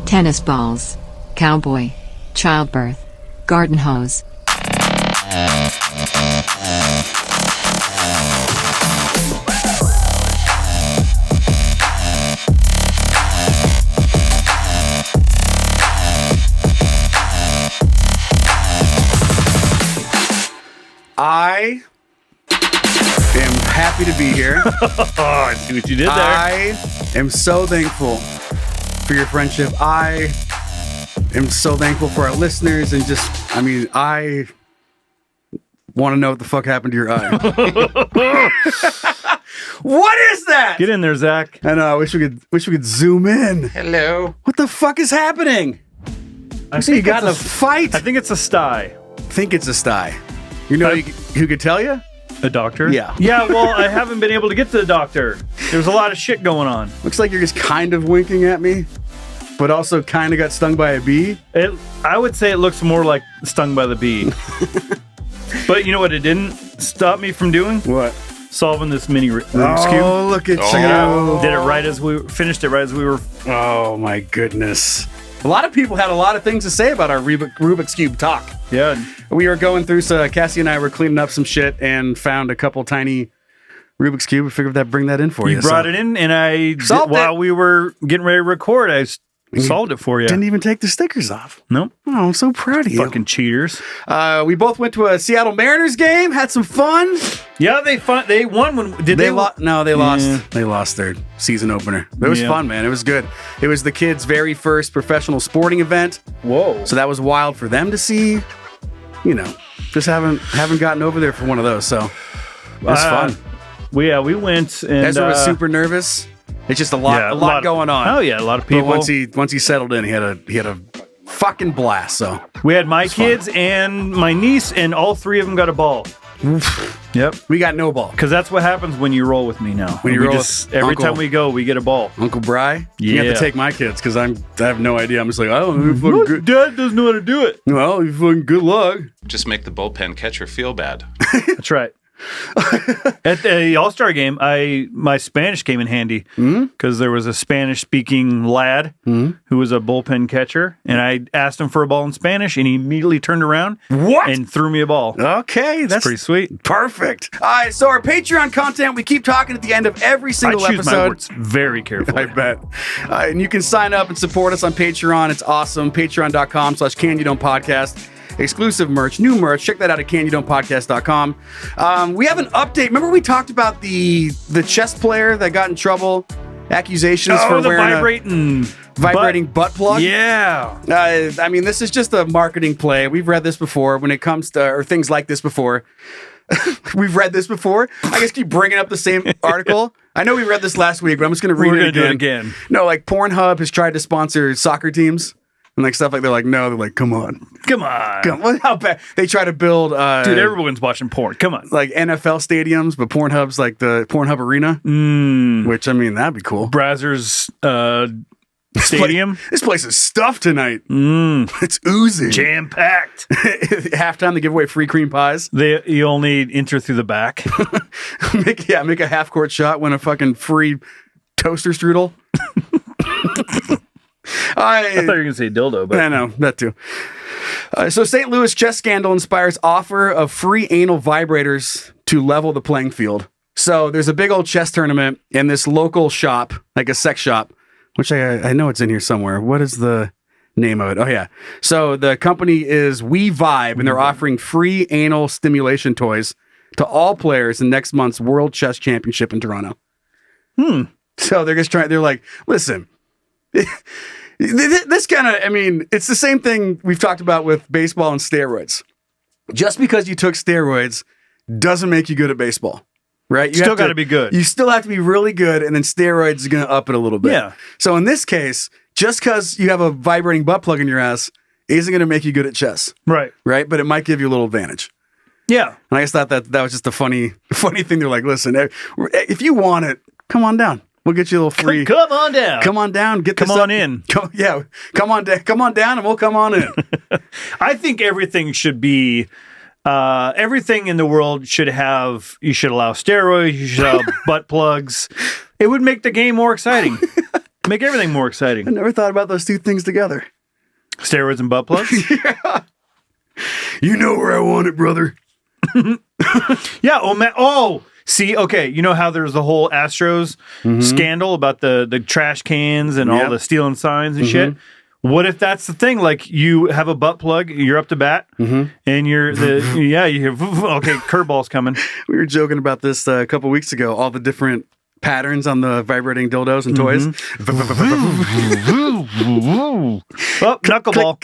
tennis balls, Cowboy, Childbirth, garden hose. I am happy to be here. Oh, I see what you did there. I am so thankful for your friendship. I am so thankful for our listeners and I want to know what the fuck happened to your eye. What is that? Get in there, Zach. I know. I wish we could zoom in. Hello. What the fuck is happening? I see you got in a fight. I think it's a sty. think it's a sty. You know who could tell you? A doctor? Yeah. Yeah, well, I haven't been able to get to the doctor. There's a lot of shit going on. Looks like you're just kind of winking at me, but also kind of got stung by a bee. I would say it looks more like stung by the bee. But you know what it didn't stop me from doing? What? Solving this mini Rubik's Cube. Oh, look at you. Did it right as we finished it right as we were. Oh, my goodness. A lot of people had a lot of things to say about our Rubik's Cube talk. Yeah. We were going through, so Cassie and I were cleaning up some shit and found a couple tiny Rubik's Cube. We figured I'd bring that in for you. You brought it in, and while we were getting ready to record, I solved it for you. Didn't even take the stickers off. Nope. Oh, I'm so proud of you. Fucking cheaters. We both went to a Seattle Mariners game, had some fun. Yeah, they won when they lost. No, they lost. Yeah. They lost their season opener. It was fun, man. It was good. It was the kids' very first professional sporting event. Whoa. So that was wild for them to see. You know, just haven't gotten over there for one of those. So it was fun. We went, and Ezra was super nervous. It's just a lot going on. Oh yeah, a lot of people. But once he settled in, he had a fucking blast. So we had my kids and my niece, and all three of them got a ball. Yep, we got no ball because that's what happens when you roll with me now. When you roll with every time we go, we get a ball. Uncle Bryan, yeah. You have to take my kids because I have no idea. I'm just like, oh, good. Dad doesn't know how to do it. Well, you fucking good luck. Just make the bullpen catcher feel bad. That's right. At the All-Star game, my Spanish came in handy because there was a Spanish-speaking lad who was a bullpen catcher, and I asked him for a ball in Spanish, and he immediately turned around and threw me a ball. Okay, that's pretty sweet. Perfect. All right, so our Patreon content, we keep talking at the end of every single I choose episode. My words very carefully. I bet. And you can sign up and support us on Patreon. It's awesome. Patreon.com/CanYouDon'tPodcast. Exclusive merch, new merch. Check that out at CanYouDon'tPodcast.com. We have an update. Remember we talked about the chess player that got in trouble? Accusations for wearing vibrating butt plug? Yeah. I mean, this is just a marketing play. We've read this before when it comes to, or things like this before. We've read this before. I guess keep bringing up the same article. I know we read this last week, but I'm just going to read it again. Do it again. No, like Pornhub has tried to sponsor soccer teams. And like stuff like they're like, no, they're like, come on. How bad? They try to build dude, everyone's watching porn. Come on. Like NFL stadiums, but Pornhub's like the Pornhub Arena. Which I mean, that'd be cool. Brazzers stadium. This place is stuffed tonight. It's oozing. Jam packed. Halftime they give away free cream pies. You only enter through the back. make a half court shot, win a fucking free toaster strudel. I thought you were going to say dildo, but I know that too. So St. Louis chess scandal inspires offer of free anal vibrators to level the playing field. So there's a big old chess tournament in this local shop, like a sex shop, which I know it's in here somewhere. What is the name of it? Oh yeah. So the company is We Vibe, and they're offering free anal stimulation toys to all players in next month's World Chess Championship in Toronto. So they're just they're like, listen. This kind of, I mean, it's the same thing we've talked about with baseball and steroids. Just because you took steroids doesn't make you good at baseball, right? You still got to be good. You still have to be really good, and then steroids are going to up it a little bit. Yeah. So in this case, just because you have a vibrating butt plug in your ass isn't going to make you good at chess. Right. Right? But it might give you a little advantage. Yeah. And I just thought that was just a funny thing. They're like, listen, if you want it, come on down. We'll get you a little free. Come on down. Come on down. Come on in. Come on down, and we'll come on in. I think everything should be. Everything in the world should have. You should allow steroids. You should allow butt plugs. It would make the game more exciting. Make everything more exciting. I never thought about those two things together. Steroids and butt plugs? Yeah. You know where I want it, brother. Yeah. Oh, man. Oh, see, okay. You know how there's the whole Astros scandal about the trash cans and all the stealing signs and shit? What if that's the thing? Like, you have a butt plug, you're up to bat, and you're you hear, okay, curveball's coming. We were joking about this a couple weeks ago, all the different patterns on the vibrating dildos and toys. Oh, knuckleball.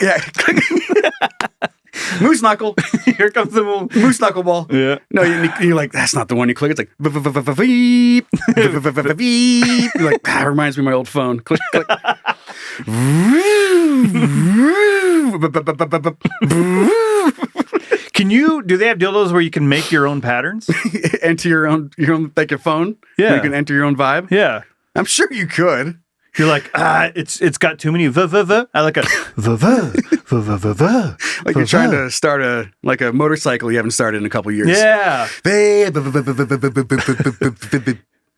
Moose knuckle. Here comes the moose knuckleball. Yeah. No, you're like, that's not the one. You click, it's like, beep. You're like, that reminds me of my old phone. Click, click. Do they have dildos where you can make your own patterns? Enter your own, like your phone? Yeah. You can enter your own vibe? Yeah. I'm sure you could. You're like, it's got too many I like a like you're trying to start a motorcycle you haven't started in a couple years. Yeah.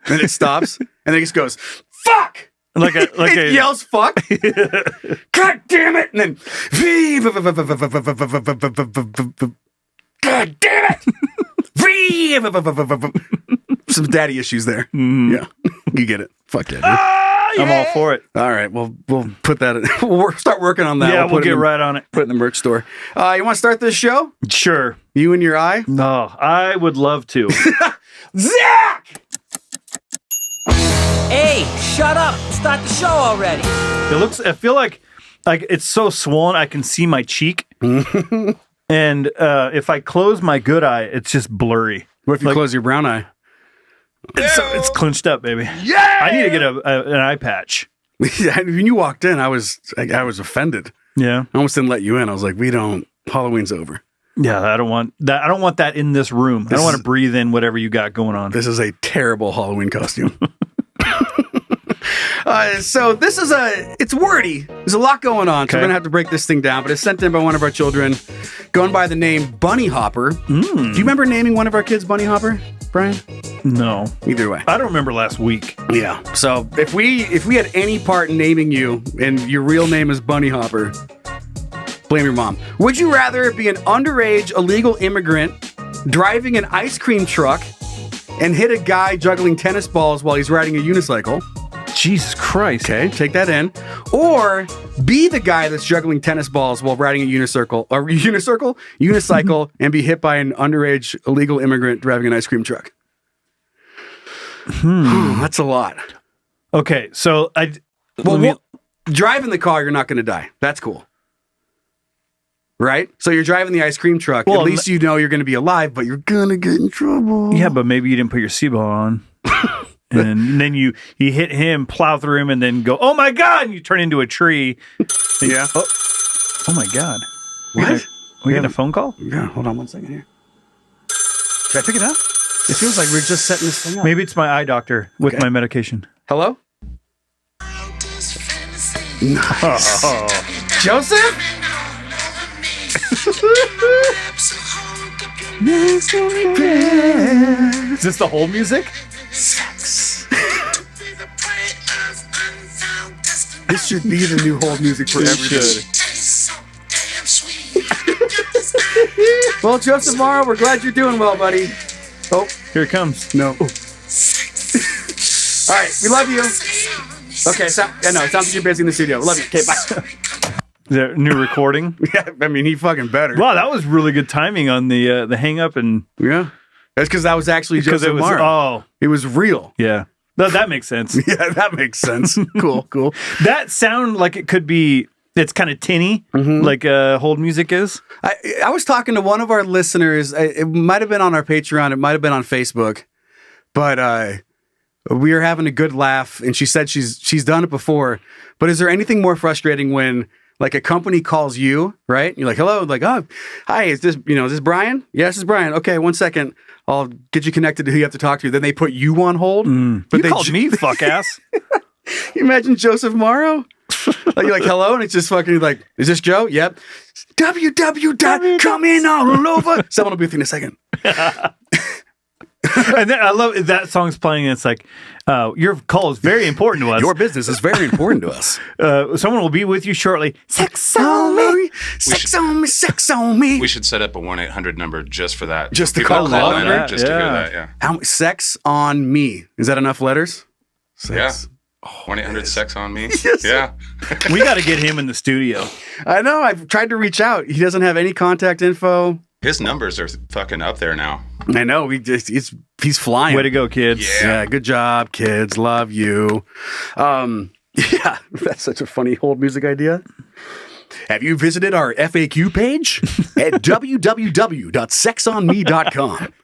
And it stops, and then it just goes, fuck! It yells fuck. God damn it! And then God damn it! Some daddy issues there. Yeah. You get it. Fuck yeah, dude. I'm all for it. All right, we'll put that in. We'll start working on that. Yeah, we'll get right on it. Put it in the merch store. You want to start this show? Sure. You and your eye? No, I would love to. Zach! Hey, shut up. Start the show already. I feel like it's so swollen I can see my cheek. And if I close my good eye, it's just blurry. What if you close your brown eye? It's clinched up, baby. Yeah! I need to get an eye patch. Yeah, when you walked in, I was offended. Yeah. I almost didn't let you in. I was like, Halloween's over. Yeah, I don't want that. I don't want that in this room. I don't want to breathe in whatever you got going on. This is a terrible Halloween costume. So this is it's wordy. There's a lot going on, so we're going to have to break this thing down, but it's sent in by one of our children going by the name Bunny Hopper. Do you remember naming one of our kids Bunny Hopper, Brian? No. Either way. I don't remember last week. Yeah. So if we had any part in naming you and your real name is Bunny Hopper, blame your mom. Would you rather be an underage illegal immigrant driving an ice cream truck and hit a guy juggling tennis balls while he's riding a unicycle? Jesus Christ. Okay, take that in. Or be the guy that's juggling tennis balls while riding a unicycle, and be hit by an underage illegal immigrant driving an ice cream truck. That's a lot. Okay, so driving the car, you're not going to die. That's cool. Right? So you're driving the ice cream truck. Well, at least you know you're going to be alive, but you're going to get in trouble. Yeah, but maybe you didn't put your seatbelt on. And then you hit him, plow through him, and then go, oh my God, and you turn into a tree. Yeah. Oh my God. What? We getting a phone call? Yeah, hold on one second here. Should I pick it up? It feels like we're just setting this thing up. Maybe it's my eye doctor with my medication. Hello? Nice. Joseph? Is this the whole music? This should be the new hold music for everybody. Well, Joseph Morrow, we're glad you're doing well, buddy. Oh, here it comes. No. All right, we love you. Okay, it sounds like you're busy in the studio. Love you. Okay, bye. Is that a new recording? Yeah, I mean, he fucking better. Wow, that was really good timing on the hang up and yeah. That's because that was actually Joseph Morrow. Oh, it was real. Yeah. No, that makes sense. Yeah, that makes sense. Cool. That sound like it could be. It's kind of tinny, like hold music is. I was talking to one of our listeners. It might have been on our Patreon. It might have been on Facebook, but we were having a good laugh. And she said she's done it before. But is there anything more frustrating when like a company calls you, right? You're like, hello, like, oh, hi, is this Bryan? Yes, this is Bryan. Okay, 1 second. I'll get you connected to who you have to talk to. Then they put you on hold. But they called me fuck ass. You imagine Joseph Morrow? Like you're like, hello, and it's just fucking like, is this Joe? Yep. www.coming all over. Someone will be with you in a second. And then I love that song's playing. And it's like, your call is very important to us. Your business is very important to us. Someone will be with you shortly. Sex on me. Sex on me. Sex on me. We should set up a 1-800 number just for that. Just to People call in that. just to hear that. Yeah. Sex on me. Is that enough letters? Sex. Yeah. 1-800 sex on me. Yes. Yeah. We got to get him in the studio. I know. I've tried to reach out. He doesn't have any contact info. His numbers are fucking up there now. I know. He's flying. Way to go, kids. Yeah. Good job, kids. Love you. Yeah. That's such a funny hold music idea. Have you visited our FAQ page at www.sexonme.com?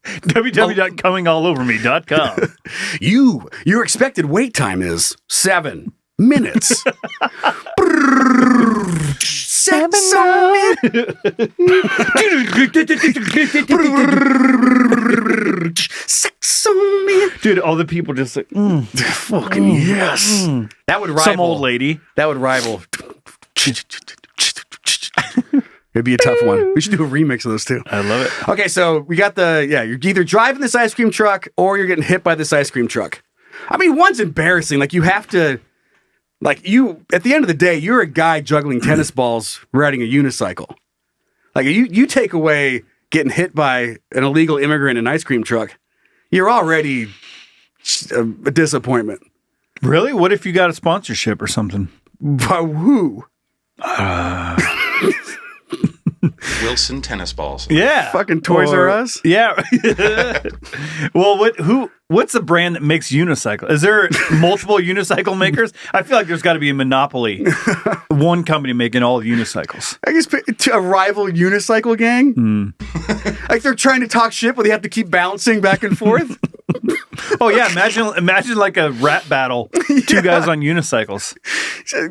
www.comingalloverme.com. Your expected wait time is 7 minutes. Sex on me. Sex on me. Dude, all the people just like, fucking yes. That would rival some old lady. That would rival. It'd be a tough one. We should do a remix of those two. I love it. Okay, so we got you're either driving this ice cream truck or you're getting hit by this ice cream truck. I mean, one's embarrassing. Like, you have to, at the end of the day, you're a guy juggling tennis balls riding a unicycle. Like, you take away getting hit by an illegal immigrant in an ice cream truck, you're already a disappointment. Really? What if you got a sponsorship or something? By who? Wilson tennis balls. Yeah. Fucking Toys R Us? Yeah. Well, what's the brand that makes unicycle? Is there multiple unicycle makers? I feel like there's got to be a monopoly. One company making all unicycles. I guess a rival unicycle gang? Like, they're trying to talk shit, but they have to keep bouncing back and forth? Oh, yeah. Imagine like a rap battle. Two guys on unicycles.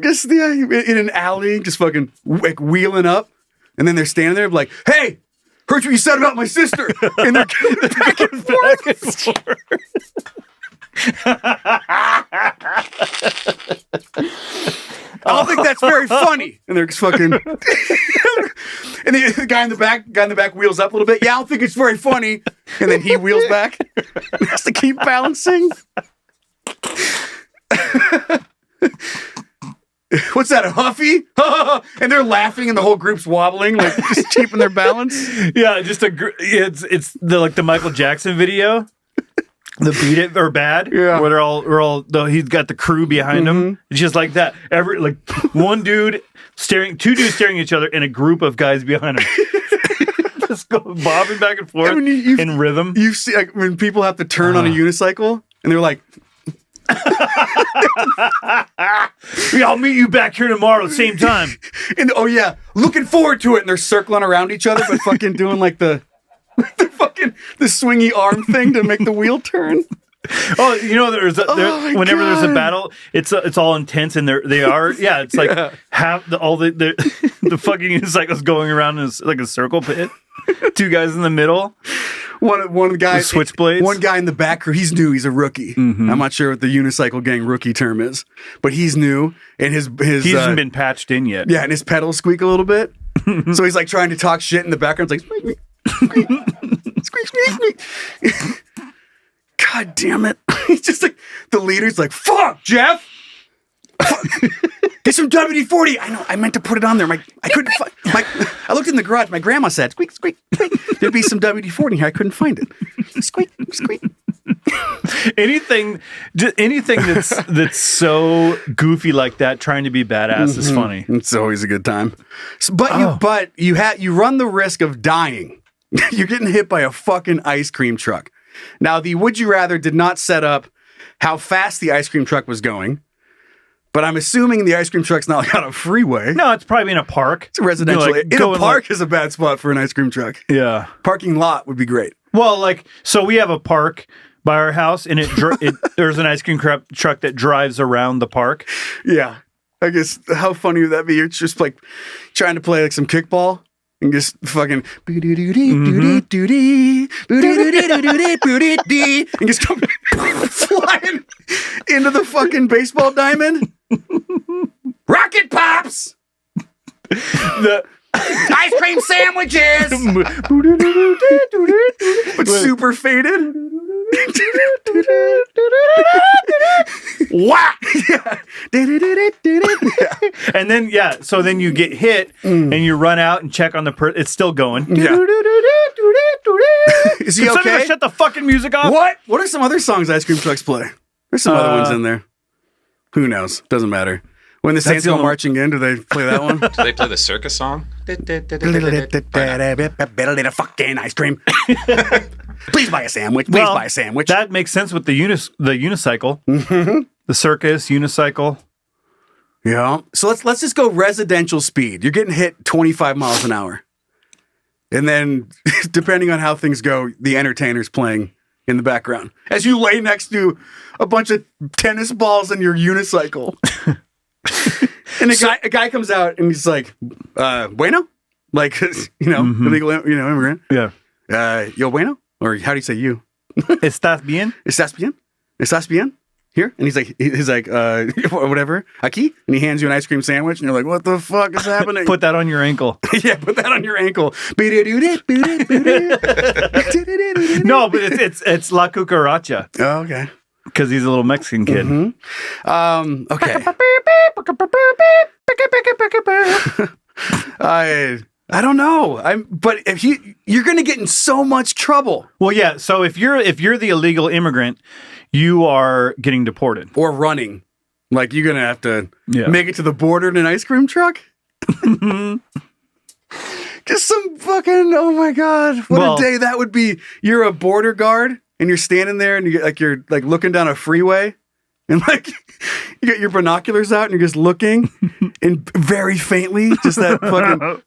Just in an alley, just fucking wheeling up. And then they're standing there like, hey, heard what you said about my sister. And they're back and forth. I don't think that's very funny. And they're just fucking. And the guy in the back wheels up a little bit. Yeah, I don't think it's very funny. And then he wheels back. And has to keep bouncing. What's that, a Huffy? And they're laughing and the whole group's wobbling, like just keeping their balance. Yeah, just it's the Michael Jackson video. The Beat It or Bad, yeah. Where they're all he's got the crew behind him. It's just like that. Two dudes staring at each other and a group of guys behind him. Just go bobbing back and forth in rhythm. You see, like, when people have to turn on a unicycle and they're like, I'll meet you back here tomorrow, same time. And oh yeah, looking forward to it. And they're circling around each other, but fucking doing like the swingy arm thing to make the wheel turn. Oh, there's whenever there's a battle, it's all intense, and it's like half all the fucking unicycles going around in like a circle pit. Two guys in the middle. One guy, switchblades. One guy in the back. He's new. He's a rookie. Mm-hmm. I'm not sure what the unicycle gang rookie term is, but he's new, and his he hasn't been patched in yet. Yeah, and his pedals squeak a little bit, so he's like trying to talk shit in the background. It's like squeak, squeak, squeak, squeak, squeak. God damn it! He's just like the leader's like, "Fuck, Jeff." Get some WD-40. I know. I meant to put it on there. I couldn't find. I looked in the garage. My grandma said, "Squeak, squeak, squeak." There'd be some WD-40 in here. I couldn't find it. Squeak, squeak. Anything that's so goofy like that, trying to be badass, is funny. It's always a good time. But you run the risk of dying. You're getting hit by a fucking ice cream truck. Now, the Would You Rather did not set up how fast the ice cream truck was going. But I'm assuming the ice cream truck's not like on a freeway. No, it's probably in a park. It's a residential. In a park is a bad spot for an ice cream truck. Yeah. Parking lot would be great. Well, so we have a park by our house, and there's an ice cream truck that drives around the park. Yeah. I guess, how funny would that be? You're just like trying to play like some kickball and just fucking and just come flying into the fucking baseball diamond. Rocket pops. Ice cream sandwiches! But super faded. Whack! And then, so then you get hit and you run out and check on the it's still going. Yeah. Is he Can somebody okay? shut the fucking music off? What are some other songs Ice Cream Trucks play? There's some other ones in there. Who knows? Doesn't matter. When the Saints go marching in, do they play that one? Do they play the circus song? Fucking ice cream. Please buy a sandwich. Please buy a sandwich. That makes sense with the unicycle. Mm-hmm. The circus, unicycle. Yeah. So let's just go residential speed. You're getting hit 25 miles an hour. And then, depending on how things go, the entertainer's playing in the background. As you lay next to a bunch of tennis balls in your unicycle. And a guy comes out and he's like, bueno? Like, illegal, immigrant. Yeah. Yo bueno? Or how do you say you? ¿Estás bien? ¿Estás bien? ¿Estás bien? Here? And he's like, whatever. Aquí? And he hands you an ice cream sandwich and you're like, what the fuck is happening? Put that on your ankle. Yeah, put that on your ankle. No, but it's La Cucaracha. Oh, okay. Because he's a little Mexican kid. Mm-hmm. Okay. I don't know. But if you're going to get in so much trouble. Well, yeah. So if you're the illegal immigrant, you are getting deported or running. Like you're going to have to make it to the border in an ice cream truck. Just some fucking, oh my God. What a day that would be. You're a border guard and you're standing there and you're looking down a freeway and like you got your binoculars out and you're just looking and very faintly, just that fucking.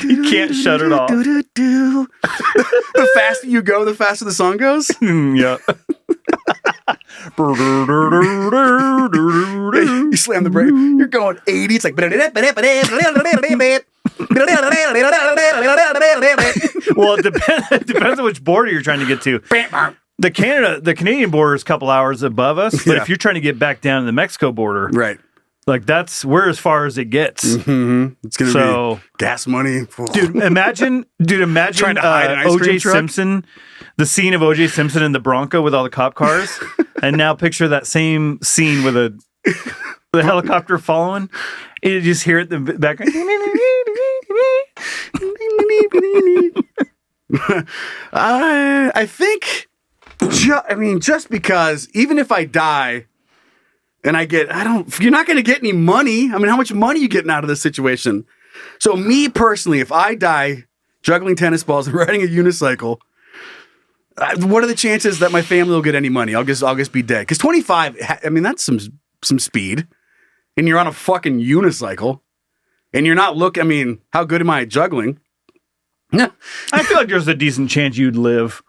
You can't shut it off. The faster you go, the faster the song goes. Yeah. You slam the brake. You're going 80. It's like. Well, it depends on which border you're trying to get to. The Canadian border is a couple hours above us, but if you're trying to get back down to the Mexico border, right? Like we're as far as it gets. Mm-hmm. It's gonna be gas money, dude. Imagine trying to hide an ice cream O.J. truck? Simpson, the scene of O.J. Simpson in the Bronco with all the cop cars, and now picture that same scene with the helicopter following. You just hear it in the background. I think. Just because even if I die and you're not going to get any money. I mean, how much money are you getting out of this situation? So me personally, if I die juggling tennis balls and riding a unicycle, what are the chances that my family will get any money? I'll just be dead. Because 25, that's some speed and you're on a fucking unicycle and you're not how good am I at juggling? No. I feel like there's a decent chance you'd live.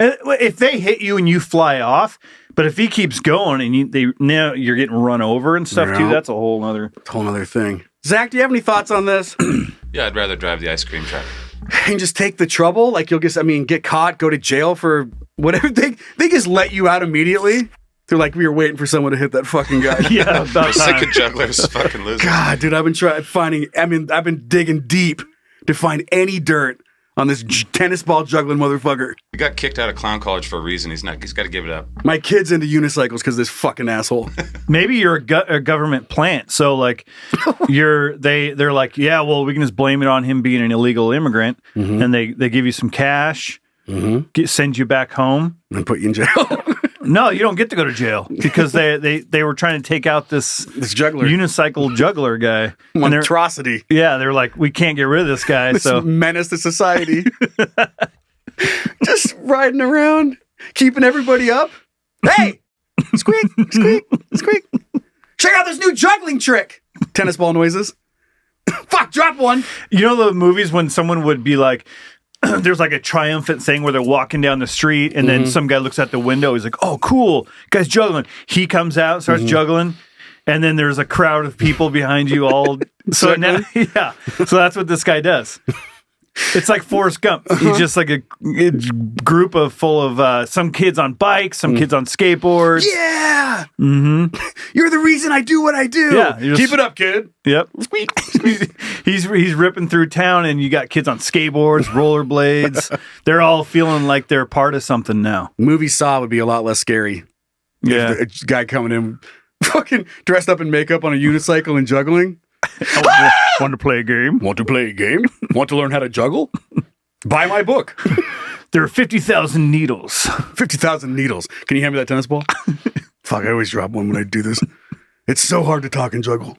If they hit you and you fly off, but if he keeps going and now you're getting run over and stuff too, that's a whole other thing. Zach, do you have any thoughts on this? Yeah, I'd rather drive the ice cream truck. And just take the trouble? Like you'll get caught, go to jail for whatever. They just let you out immediately. They're like, we were waiting for someone to hit that fucking guy. Yeah, about sick of jugglers fucking losing. God, dude, I've been digging deep to find any dirt on this tennis ball juggling motherfucker. He got kicked out of clown college for a reason. He's got to give it up. My kid's into unicycles because this fucking asshole. Maybe you're a government plant. So like they're like, yeah, well, we can just blame it on him being an illegal immigrant. Mm-hmm. And they give you some cash, send you back home. And put you in jail. No, you don't get to go to jail because they were trying to take out this juggler, unicycle juggler guy. Monstrosity. Yeah, they're like, we can't get rid of this guy. This menace to society. Just riding around, keeping everybody up. Hey, squeak, squeak, squeak. Check out this new juggling trick. Tennis ball noises. Fuck, drop one. You know the movies when someone would be like, there's like a triumphant thing where they're walking down the street and then some guy looks out the window. He's like, oh, cool. Guy's juggling. He comes out, starts juggling. And then there's a crowd of people behind you all. So that's what this guy does. It's like Forrest Gump. He's just like a group full of some kids on bikes, some kids on skateboards. Yeah. Mm-hmm. You're the reason I do what I do. Yeah, Keep it up, kid. Yep. he's ripping through town, and you got kids on skateboards, rollerblades. They're all feeling like they're part of something now. Movie Saw would be a lot less scary. Yeah. If a guy coming in fucking dressed up in makeup on a unicycle and juggling. Want to play a game? Want to play a game? Want to learn how to juggle? Buy my book. There are 50,000 needles. 50,000 needles. Can you hand me that tennis ball? Fuck, I always drop one when I do this. It's so hard to talk and juggle.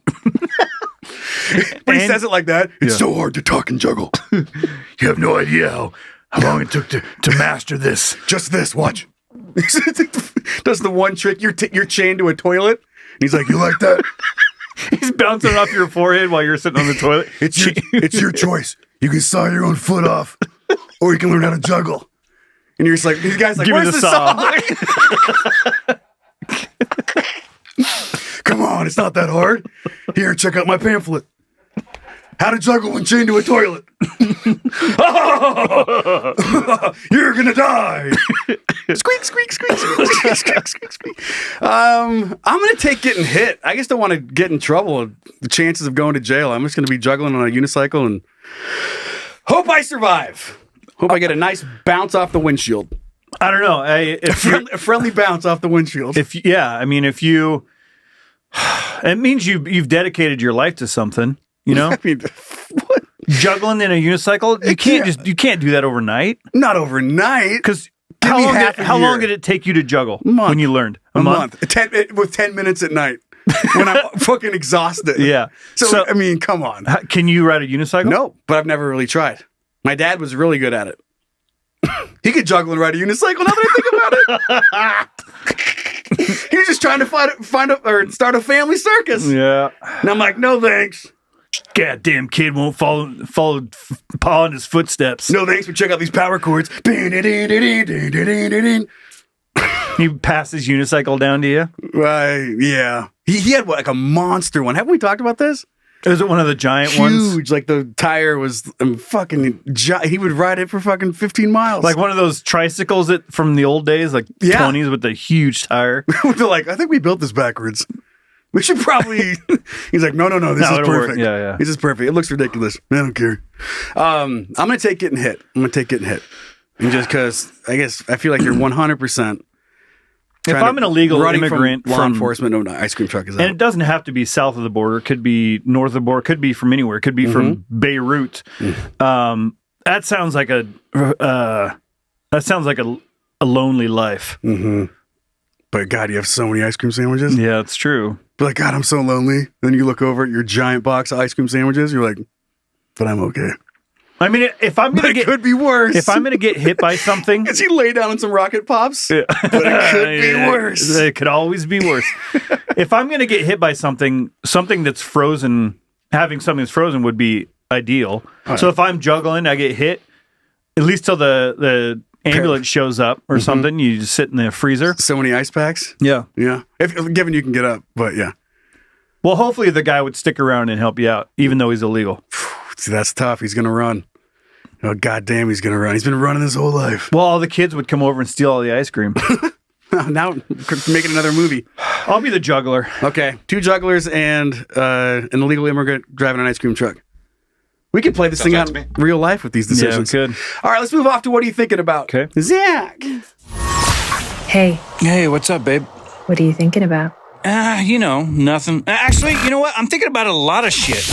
But he says it like that. It's so hard to talk and juggle. You have no idea how long it took to master this. Just this, watch. Does the one trick, you're chained to a toilet. And he's like, you like that? He's bouncing off your forehead while you're sitting on the toilet. It's your choice. You can saw your own foot off, or you can learn how to juggle. And you're just like, these guys like, Give me where's the the saw? Come on, it's not that hard. Here, check out my pamphlet. How to juggle when chained to a toilet. You're gonna die. Squeak, squeak, squeak, squeak, squeak, squeak, squeak, squeak. I'm gonna take getting hit. I just don't want to get in trouble. The chances of going to jail. I'm just gonna be juggling on a unicycle and hope I survive. Hope I get a nice bounce off the windshield. I don't know. A friendly bounce off the windshield. If you, it means you've dedicated your life to something. You know, I mean, what? Juggling in a unicycle, you can't do that overnight. Not overnight. Because Give me half a how year. long did it take you to juggle Month. when you learned? A month. With 10 minutes at night when I'm fucking exhausted. Yeah. So, I mean, come on. Can you ride a unicycle? No, but I've never really tried. My dad was really good at it. He could juggle and ride a unicycle now that I think about it. He was just trying to start a family circus. Yeah. And I'm like, no thanks. Goddamn kid won't follow Pa in his footsteps. No thanks, but check out these power chords. He passed his unicycle down to you? Yeah. He had like a monster one. Haven't we talked about this? Is it one of the giant ones? Huge. Like the tire was fucking he would ride it for fucking 15 miles. Like one of those tricycles from the old days, like 20s with the huge tire. They're like, I think we built this backwards. We should probably. He's like, no. This is perfect. Yeah. This is perfect. It looks ridiculous. I don't care. I'm gonna take getting hit. And just because I feel like you're 100%. If I'm an illegal immigrant from law enforcement, no ice cream truck is out. And it doesn't have to be south of the border. It could be north of the border. It could be from anywhere. It could be from Beirut. That sounds like a lonely life. Mm-hmm. But God, you have so many ice cream sandwiches. Yeah, it's true. But like, God, I'm so lonely. Then you look over at your giant box of ice cream sandwiches. You're like, but I'm okay. I mean, if I'm gonna it could be worse. If I'm gonna get hit by something, is he lay down on some rocket pops? Yeah. But it could be worse. It could always be worse. If I'm gonna get hit by something that's frozen, having something that's frozen would be ideal. Right. So if I'm juggling, I get hit, at least till the ambulance shows up or something. You just sit in the freezer. So many ice packs. Yeah. If given you can get up, but yeah. Well, hopefully the guy would stick around and help you out, even though he's illegal. See, that's tough. He's gonna run. Oh, goddamn, he's gonna run. He's been running his whole life. Well, all the kids would come over and steal all the ice cream. Now making another movie. I'll be the juggler. Okay, 2 jugglers and an illegal immigrant driving an ice cream truck. We could play this thing out in real life with these decisions. Yeah, we could. All right, let's move off to what are you thinking about? Okay. Zach. Hey. Hey, what's up, babe? What are you thinking about? Nothing. Actually, you know what? I'm thinking about a lot of shit.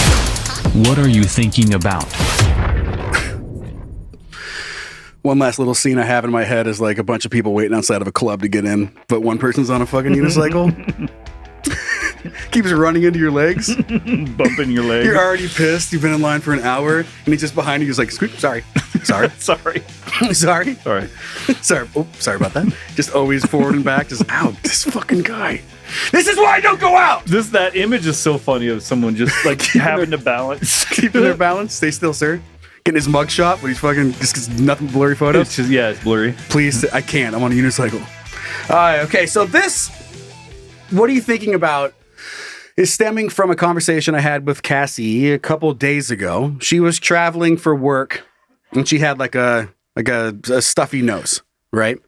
What are you thinking about? One last little scene I have in my head is like a bunch of people waiting outside of a club to get in, but one person's on a fucking unicycle. Keeps running into your legs. Bumping your legs. You're already pissed. You've been in line for an hour, and he's just behind you. He's like, sorry. Sorry. Sorry. Sorry. Sorry. Oh, sorry about that. Just always forward and back. Just, ow, this fucking guy. This is why I don't go out. That image is so funny of someone just like having to balance. Keeping their balance. Stay still, sir. Getting his mug shot, but he's fucking just gets nothing but blurry photos. It's blurry. Please, I can't. I'm on a unicycle. Okay, so this, what are you thinking about, is stemming from a conversation I had with Cassie a couple days ago. She was traveling for work, and she had like a stuffy nose, right?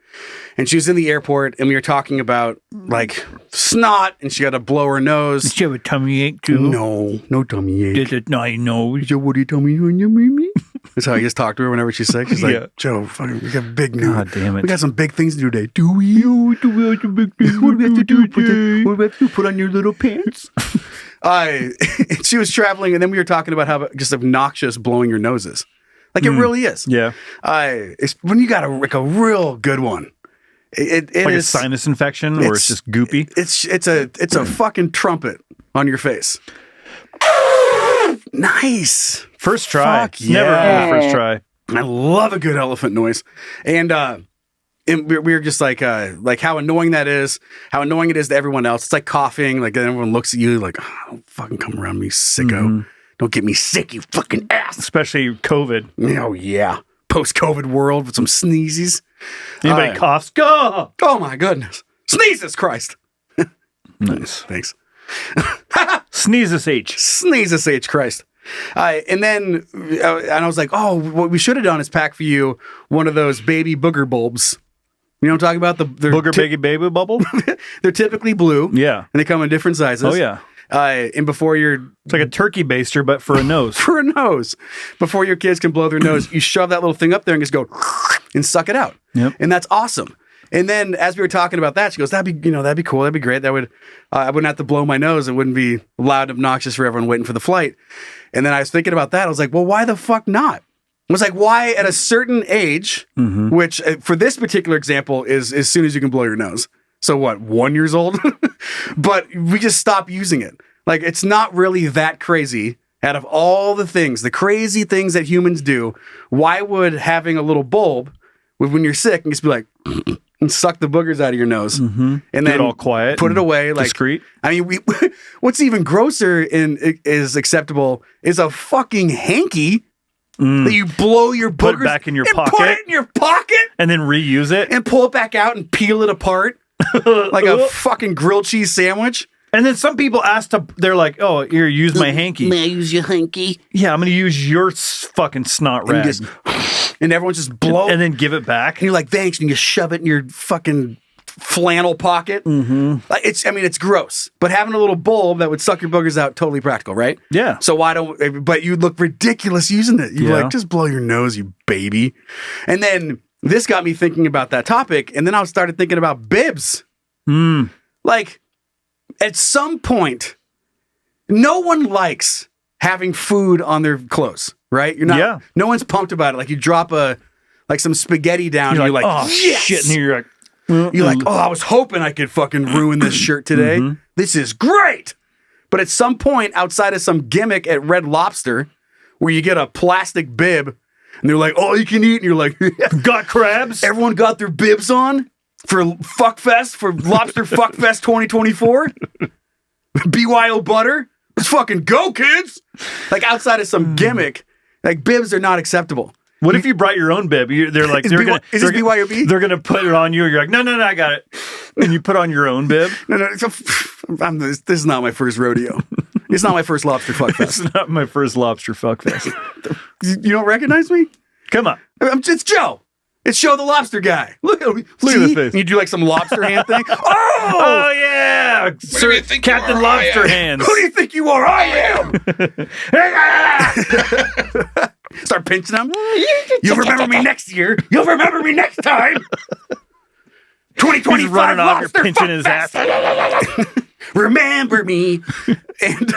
And she was in the airport, and we were talking about, like, snot, and she had to blow her nose. Did you have a tummy ache, too? No tummy ache. Did it? No, I know. Joe, what do you tell me when you meet me? That's how I just talk to her whenever she's sick. She's like, Yeah. Joe, fucking, we got big news. God damn it. We got some big things to do today. Do we? What do we have to do? What do we have to do? Put on your little pants? She was traveling, and then we were talking about how just obnoxious blowing your nose is. Like, it really is. Yeah. It's when you got a real good one. It Like is a sinus infection, or it's just goopy. It's a fucking trumpet on your face. Nice. First try. Fuck Never yeah. first try. I love a good elephant noise. And we were just like how annoying that is, how annoying it is to everyone else. It's like coughing, like everyone looks at you like, oh, don't fucking come around me, sicko. Mm-hmm. Don't get me sick, you fucking ass. Especially COVID. Oh, yeah. Post-COVID world with some sneezes. Anybody coughs, go! Oh, my goodness. Sneezes, Christ. Nice. Thanks. Sneezes H. Sneezes, H. Christ. And then I was like, oh, what we should have done is pack for you one of those baby booger bulbs. You know what I'm talking about? Booger baby bubble? They're typically blue. Yeah. And they come in different sizes. Oh, yeah. And before It's like a turkey baster, but for a nose. for a nose, before your kids can blow their nose, you shove that little thing up there and just go and suck it out. Yep. And that's awesome. And then as we were talking about that, she goes, that'd be cool. That'd be great. That would, I wouldn't have to blow my nose. It wouldn't be loud and obnoxious for everyone waiting for the flight. And then I was thinking about that. I was like, well, why the fuck not? I was like, why at a certain age, which for this particular example is as soon as you can blow your nose. So what, 1 year old? But we just stop using it. Like, it's not really that crazy. Out of all the things, the crazy things that humans do, why would having a little bulb when you're sick and just be like, and suck the boogers out of your nose, and then Get all quiet, put it away, like discreet. I mean, what's even grosser and is acceptable is a fucking hanky that you blow your boogers, Put it back in your and pocket. put it in your pocket, And then reuse it. and pull it back out and peel it apart like a fucking grilled cheese sandwich. And then some people they're like, oh, here, use my hanky. May I use your hanky? Yeah, I'm going to use your fucking snot rag. And everyone just blow. And then give it back. And you're like, thanks. And you shove it in your fucking flannel pocket. Like, it's gross. But having a little bulb that would suck your boogers out, totally practical, right? Yeah. So why don't, but you look ridiculous using it. You're Yeah. like, just blow your nose, you baby. And then this got me thinking about that topic. And then I started thinking about bibs. Like, at some point, no one likes having food on their clothes, right? You're not. Yeah. No one's pumped about it. Like, you drop some spaghetti down, and you're like, oh, yes! shit. And you're like, You're like, oh, I was hoping I could fucking ruin this shirt today. This is great. But at some point, outside of some gimmick at Red Lobster, where you get a plastic bib, and they're like, all you can eat, and you're like, got crabs? everyone got their bibs on for Fuckfest, for Lobster Fuckfest 2024. BYO butter. Let's fucking go, kids. Like, outside of some gimmick, like, bibs are not acceptable. What if you brought your own bib? They're like, Is this BYOB? They're going to put it on you. You're like, no, I got it. And you put on your own bib. No, this is not my first rodeo. It's not my first Lobster Fuckfest. It's not my first lobster fuckfest. You don't recognize me? Come on. It's Joe. It's Joe the Lobster guy. Look at the face. You do like some lobster hand thing. Oh, yeah. do you think you Captain are? Lobster I am. Hands. Who do you think you are? I am. Start pinching them. You'll remember me next year. You'll remember me next time. 2025 He's running off, Lobster you're pinching his ass. Remember me. And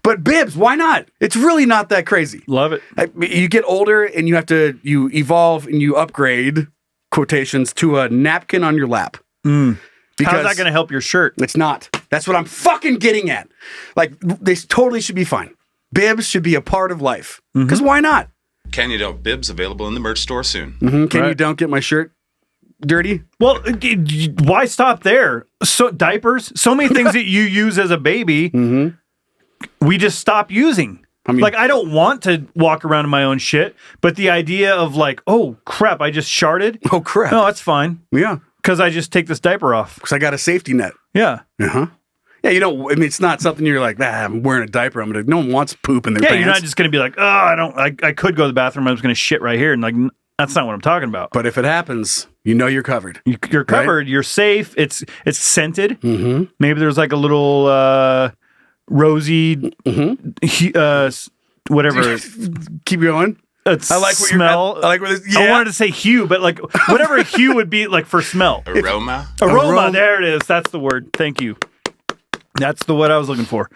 but bibs, why not? It's really not that crazy. Love it. You get older and you evolve and you upgrade, quotations, to a napkin on your lap. How's Because that going to help your shirt? it's not. That's what I'm fucking getting at. Like, they totally should be fine. Bibs should be a part of life. Because why not? Can you don't bibs available in the merch store soon? Can you Right. don't get my shirt dirty? Well, why stop there? So diapers, so many things that you use as a baby, we just stop using. I mean- like, I don't want to walk around in my own shit, but the idea of like, oh crap, I just sharted. Oh, crap. No, that's fine Yeah. because I just take this diaper off. Because I got a safety net. Yeah. Uh-huh. Yeah, you don't, I mean, it's not something you're like, I'm wearing a diaper. No one wants poop in their Yeah, pants. you're not just going to be like, oh, I could go to the bathroom. I'm just going to shit right here. And like, That's not what I'm talking about. But if it happens, you know you're covered. You're covered. Right? You're safe. It's scented. Mm-hmm. Maybe there's like a little rosy, whatever. Keep going. I like what smell. I like what this, yeah. I wanted to say hue, but like whatever a hue would be like for smell. Aroma. There it is. That's the word. Thank you. That's the what I was looking for.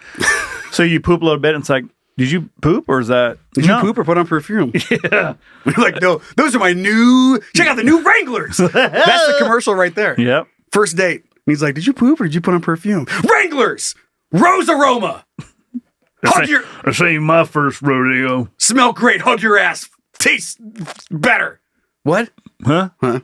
So you poop a little bit, and it's like, did you poop or is that? Did you poop or put on perfume? Yeah. We're like, no, those are my new. Check out the new Wranglers. That's the commercial right there. Yep. First date. And he's like, did you poop or did you put on perfume? Wranglers. Rose aroma. This ain't my first rodeo. Smell great. Hug your ass. Taste better. What? Huh? I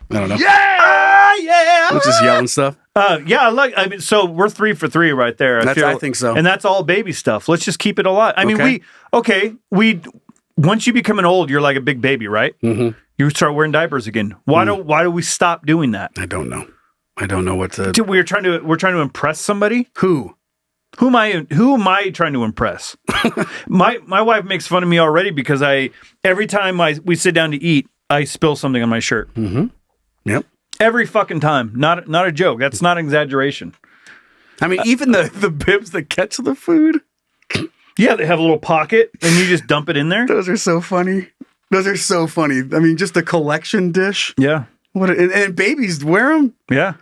don't know. Yeah. We're just yelling stuff. I mean, so we're 3 for 3 right there. I think so. And that's all baby stuff. Let's just keep it alive. I mean, once you become an old, you're like a big baby, right? Mm-hmm. You start wearing diapers again. Why do we stop doing that? I don't know. I don't know what to. Dude, we're trying to impress somebody. Who? Who am I trying to impress? My wife makes fun of me already because every time we sit down to eat, I spill something on my shirt. Mm-hmm. Yep. Every fucking time. Not a joke. That's not an exaggeration. I mean, even the bibs that catch the food. Yeah, they have a little pocket and you just dump it in there. Those are so funny. I mean, just a collection dish. Yeah. And babies wear them. Yeah.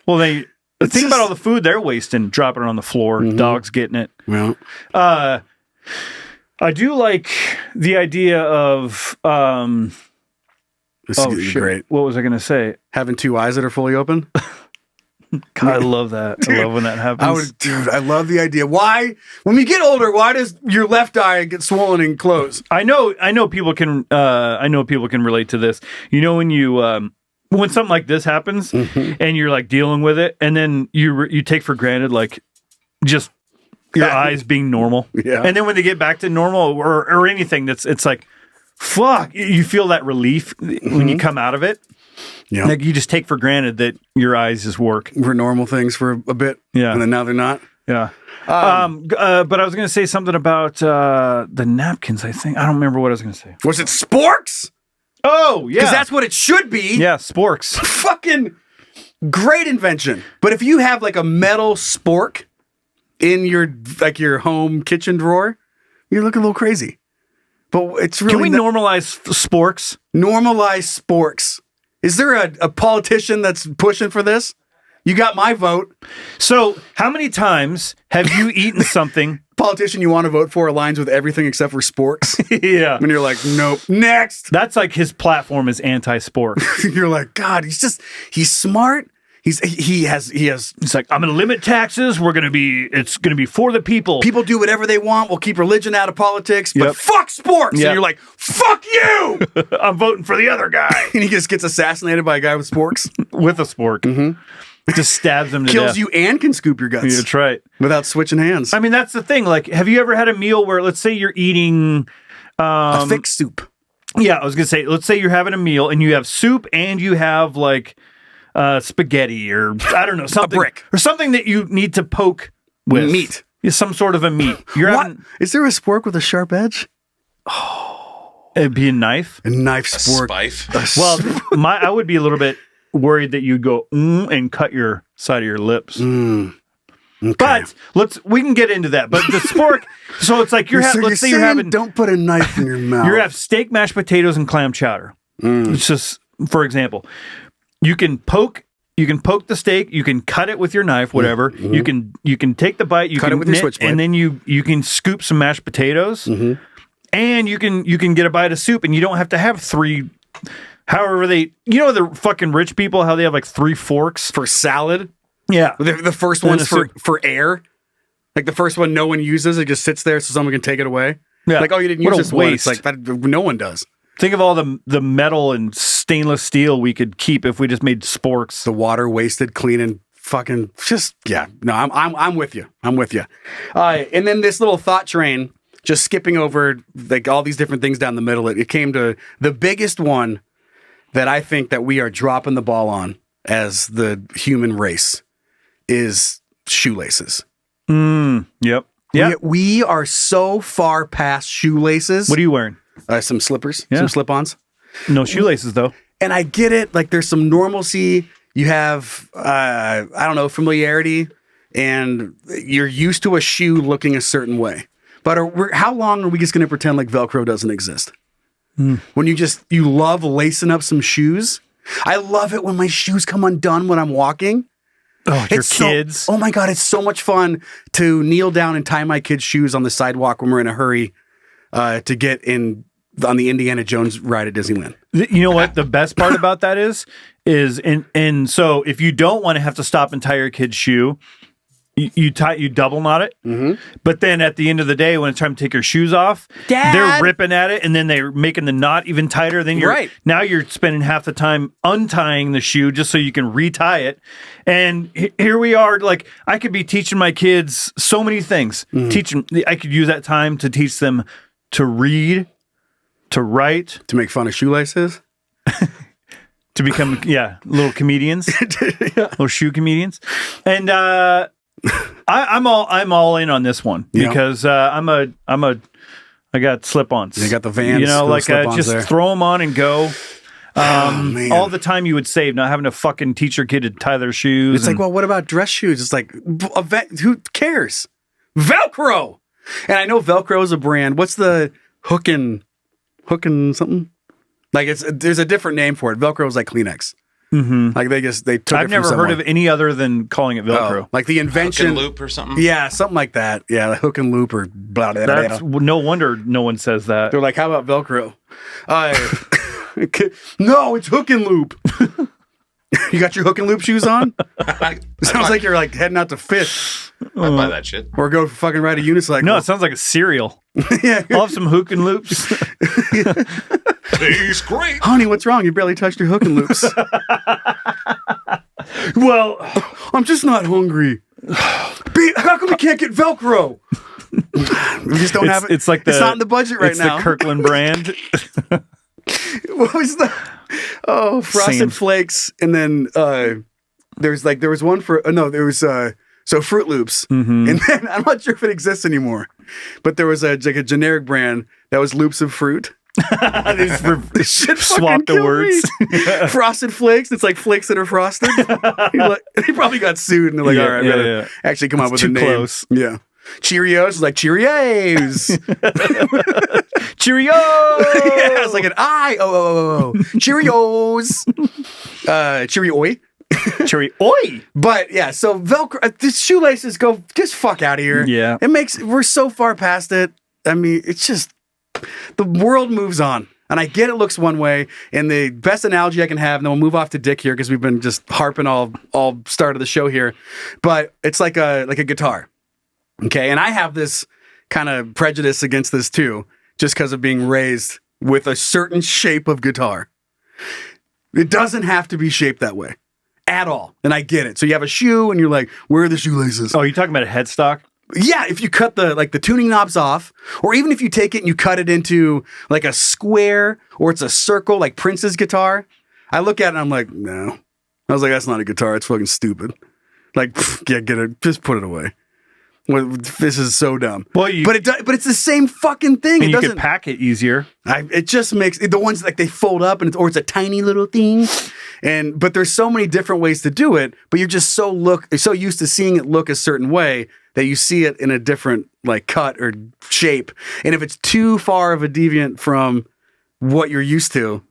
Well, think about all the food they're wasting, dropping it on the floor. Mm-hmm. Dogs getting it. Well, I do like the idea of. This is great. What was I going to say? Having 2 eyes that are fully open. God, I love that. Dude, I love when that happens. I love the idea. Why, when we get older, why does your left eye get swollen and close? I know people can. I know people can relate to this. You know, when you when something like this happens, mm-hmm. and you're like dealing with it, and then you take for granted like just your eyes being normal. Yeah. And then when they get back to normal or anything, it's like, fuck, you feel that relief mm-hmm. when you come out of it. Yeah. Like you just take for granted that your eyes just work. For normal things for a bit. Yeah. And then now they're not. Yeah. But I was going to say something about the napkins, I think. I don't remember what I was going to say. Was it sporks? Oh, yeah. Because that's what it should be. Yeah, sporks. Fucking great invention. But if you have like a metal spork in your home kitchen drawer, you're looking a little crazy. But it's really. Can we normalize sporks? Normalize sporks. Is there a politician that's pushing for this? You got my vote. So, how many times have you eaten something? Politician you want to vote for aligns with everything except for sporks. Yeah. And you're like, nope. Next. That's like his platform is anti-spork. You're like, God, he's smart. He's like, I'm going to limit taxes. It's going to be for the people. People do whatever they want. We'll keep religion out of politics, but fuck sports. Yep. And you're like, fuck you. I'm voting for the other guy. And he just gets assassinated by a guy with sporks. With a spork. Mm-hmm. Just stabs him to Kills death. you and can scoop your guts. Yeah, that's right. Without switching hands. I mean, that's the thing. Like, have you ever had a meal where, let's say you're eating... a thick soup. Yeah, I was going to say, let's say you're having a meal and you have soup and you have like... spaghetti or I don't know, something. A brick. Or something that you need to poke with. Meat. Some sort of a meat. Is there a spork with a sharp edge? Oh. It'd be a knife? A knife spork. Spife? Well, I would be a little bit worried that you'd go and cut your side of your lips. Okay. But we can get into that. But the spork, so it's like let's say you're having... Don't put a knife in your mouth. You have steak, mashed potatoes, and clam chowder. It's just, for example... You can poke the steak. You can cut it with your knife, whatever. Mm-hmm. You can take the bite. You cut can it with your switchblade, and then you can scoop some mashed potatoes, mm-hmm. and you can get a bite of soup, and you don't have to have 3. However, the fucking rich people, how they have like 3 forks for salad. Yeah, the first one's for air. Like the first one, no one uses. It just sits there so someone can take it away. Yeah, like you didn't use this one. It's like that. No one does. Think of all the metal and stainless steel we could keep if we just made sporks. The water wasted, clean and fucking No, I'm with you. And then this little thought train, just skipping over like all these different things down the middle. It came to the biggest one that I think that we are dropping the ball on as the human race is shoelaces. Yep. We are so far past shoelaces. What are you wearing? some slippers, Yeah. some slip-ons. No shoelaces though. And I get it. Like there's some normalcy. You have, I don't know, familiarity, and you're used to a shoe looking a certain way. But how long are we just going to pretend like Velcro doesn't exist? When you love lacing up some shoes. I love it when my shoes come undone when I'm walking. Oh, your kids. Oh my God, it's so much fun to kneel down and tie my kids' shoes on the sidewalk when we're in a hurry to get in on the Indiana Jones ride at Disneyland. You know what the best part about that is so if you don't want to have to stop and tie your kid's shoe, you double knot it. Mm-hmm. But then at the end of the day, when it's time to take your shoes off, Dad! They're ripping at it, and then they're making the knot even tighter. Then now you're spending half the time untying the shoe just so you can retie it. And here we are, like I could be teaching my kids so many things. I could use that time to teach them to read, to write, to make fun of shoelaces. To become little comedians, little shoe comedians, and I'm all in on this one because I got slip-ons. You got the Vans, just throw them on and go. All the time you would save not having to fucking teach your kid to tie their shoes. It's like, well, what about dress shoes? It's like, who cares? Velcro. And I know Velcro is a brand. What's the hookin' something? Like there's a different name for it. Velcro is like Kleenex. Mm-hmm. Like they took. I've never heard of any other than calling it Velcro. Oh, like the invention, hook and loop or something. Yeah, something like that. Yeah, the hook and loop or blah blah blah. That's no wonder no one says that. They're like, how about Velcro? No, it's hook and loop. You got your hook and loop shoes on? Sounds like you're like heading out to fish. I buy that shit. Or go fucking ride a unicycle. No, it sounds like a cereal. Yeah. I'll have some hook and loops. Tastes great. Honey, what's wrong? You barely touched your hook and loops. Well, I'm just not hungry. How come we can't get Velcro? We just don't have it. It's like it's not in the budget right now. It's the Kirkland brand. What was that? Oh, Frosted Flakes, and then there was one for so Fruit Loops, and then I'm not sure if it exists anymore, but there was a generic brand that was Loops of Fruit. This shit swap the words. Frosted Flakes. It's like flakes that are frosted. He probably got sued, and they're like, all right, actually come up with a name. Close. Yeah. Cheerios is like Cheerios. Cheerio. Yeah, it's like an I-O-O-O-O. Cheerios. Cheerioi. Cheerioi. But yeah, so Velcro, the shoelaces go, just fuck out of here. Yeah. We're so far past it. I mean, it's just, the world moves on. And I get it looks one way. And the best analogy I can have, and then we'll move off to Dick here because we've been just harping all start of the show here. But it's like a guitar. Okay. And I have this kind of prejudice against this too, just because of being raised with a certain shape of guitar. It doesn't have to be shaped that way at all. And I get it. So you have a shoe and you're like, where are the shoelaces? Oh, you're talking about a headstock? Yeah, if you cut the tuning knobs off, or even if you take it and you cut it into like a square or it's a circle, like Prince's guitar, I look at it and I'm like, no. I was like, that's not a guitar. It's fucking stupid. Like, get it. Just put it away. This is so dumb. Well, but it's the same fucking thing. And you can pack it easier. It just makes the ones like they fold up and it's a tiny little thing. But there's so many different ways to do it. But you're just so used to seeing it look a certain way that you see it in a different like cut or shape. And if it's too far of a deviant from what you're used to,